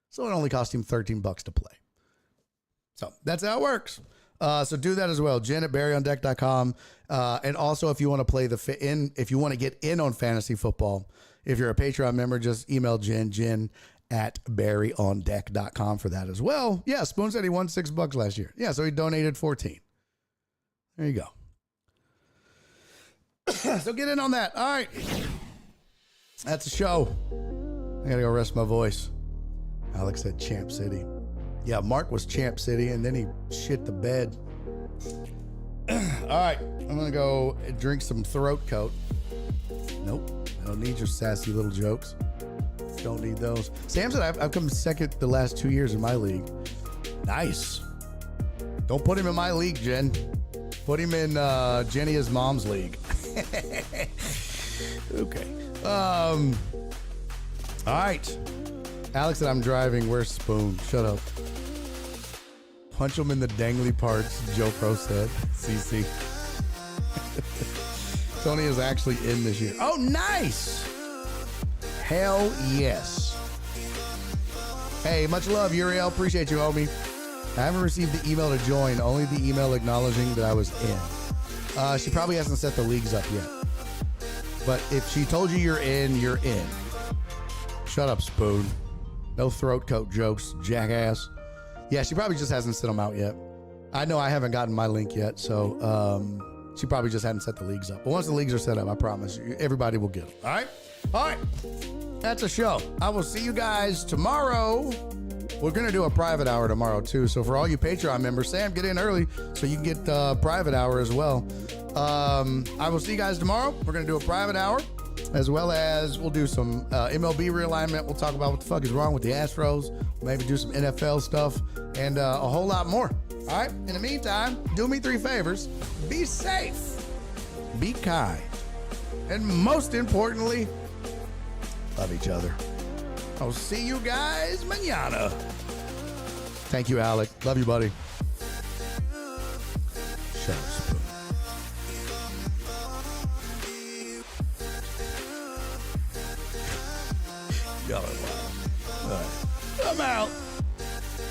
So it only cost him $13 to play. So that's how it works. So do that as well. Jen at BarryOnDeck.com. And also if you want to play if you want to get in on fantasy football, if you're a Patreon member, just email Jen at BarryOnDeck.com for that as well. Yeah, Spoon said he won $6 last year. Yeah, so he donated 14. There you go. So get in on that. All right. That's the show. I gotta go rest my voice. Alex said Champ City. Yeah, Mark was Champ City, and then he shit the bed. All right, I'm gonna go drink some throat coat. Nope, I don't need your sassy little jokes. Don't need those. Sam said I've come second the last 2 years in my league. Nice. Don't put him in my league, Jen. Put him in Jenny's mom's league. Okay. All right. Alex said I'm driving. Where's Spoon? Shut up. Punch him in the dangly parts, Joe Pro said. CC. Tony is actually in this year. Oh, nice. Hell yes. Hey, much love, Uriel. Appreciate you, homie. I haven't received the email to join, only the email acknowledging that I was in. She probably hasn't set the leagues up yet. But if she told you you're in, you're in. Shut up, Spoon. No throat coat jokes, jackass. Yeah, she probably just hasn't set them out yet. I know I haven't gotten my link yet, so she probably just hadn't set the leagues up. But once the leagues are set up, I promise you, everybody will get them. All right? All right. That's a show. I will see you guys tomorrow. We're going to do a private hour tomorrow, too. So for all you Patreon members, Sam, get in early so you can get private hour as well. I will see you guys tomorrow. We're going to do a private hour, as well as we'll do some MLB realignment. We'll talk about what the fuck is wrong with the Astros. Maybe do some NFL stuff and a whole lot more. All right? In the meantime, do me 3 favors. Be safe. Be kind. And most importantly, love each other. I'll see you guys mañana. Thank you, Alec. Love you, buddy. Shut up, Spoon. Y'all are wild. All right. I'm out.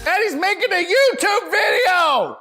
And he's making a YouTube video.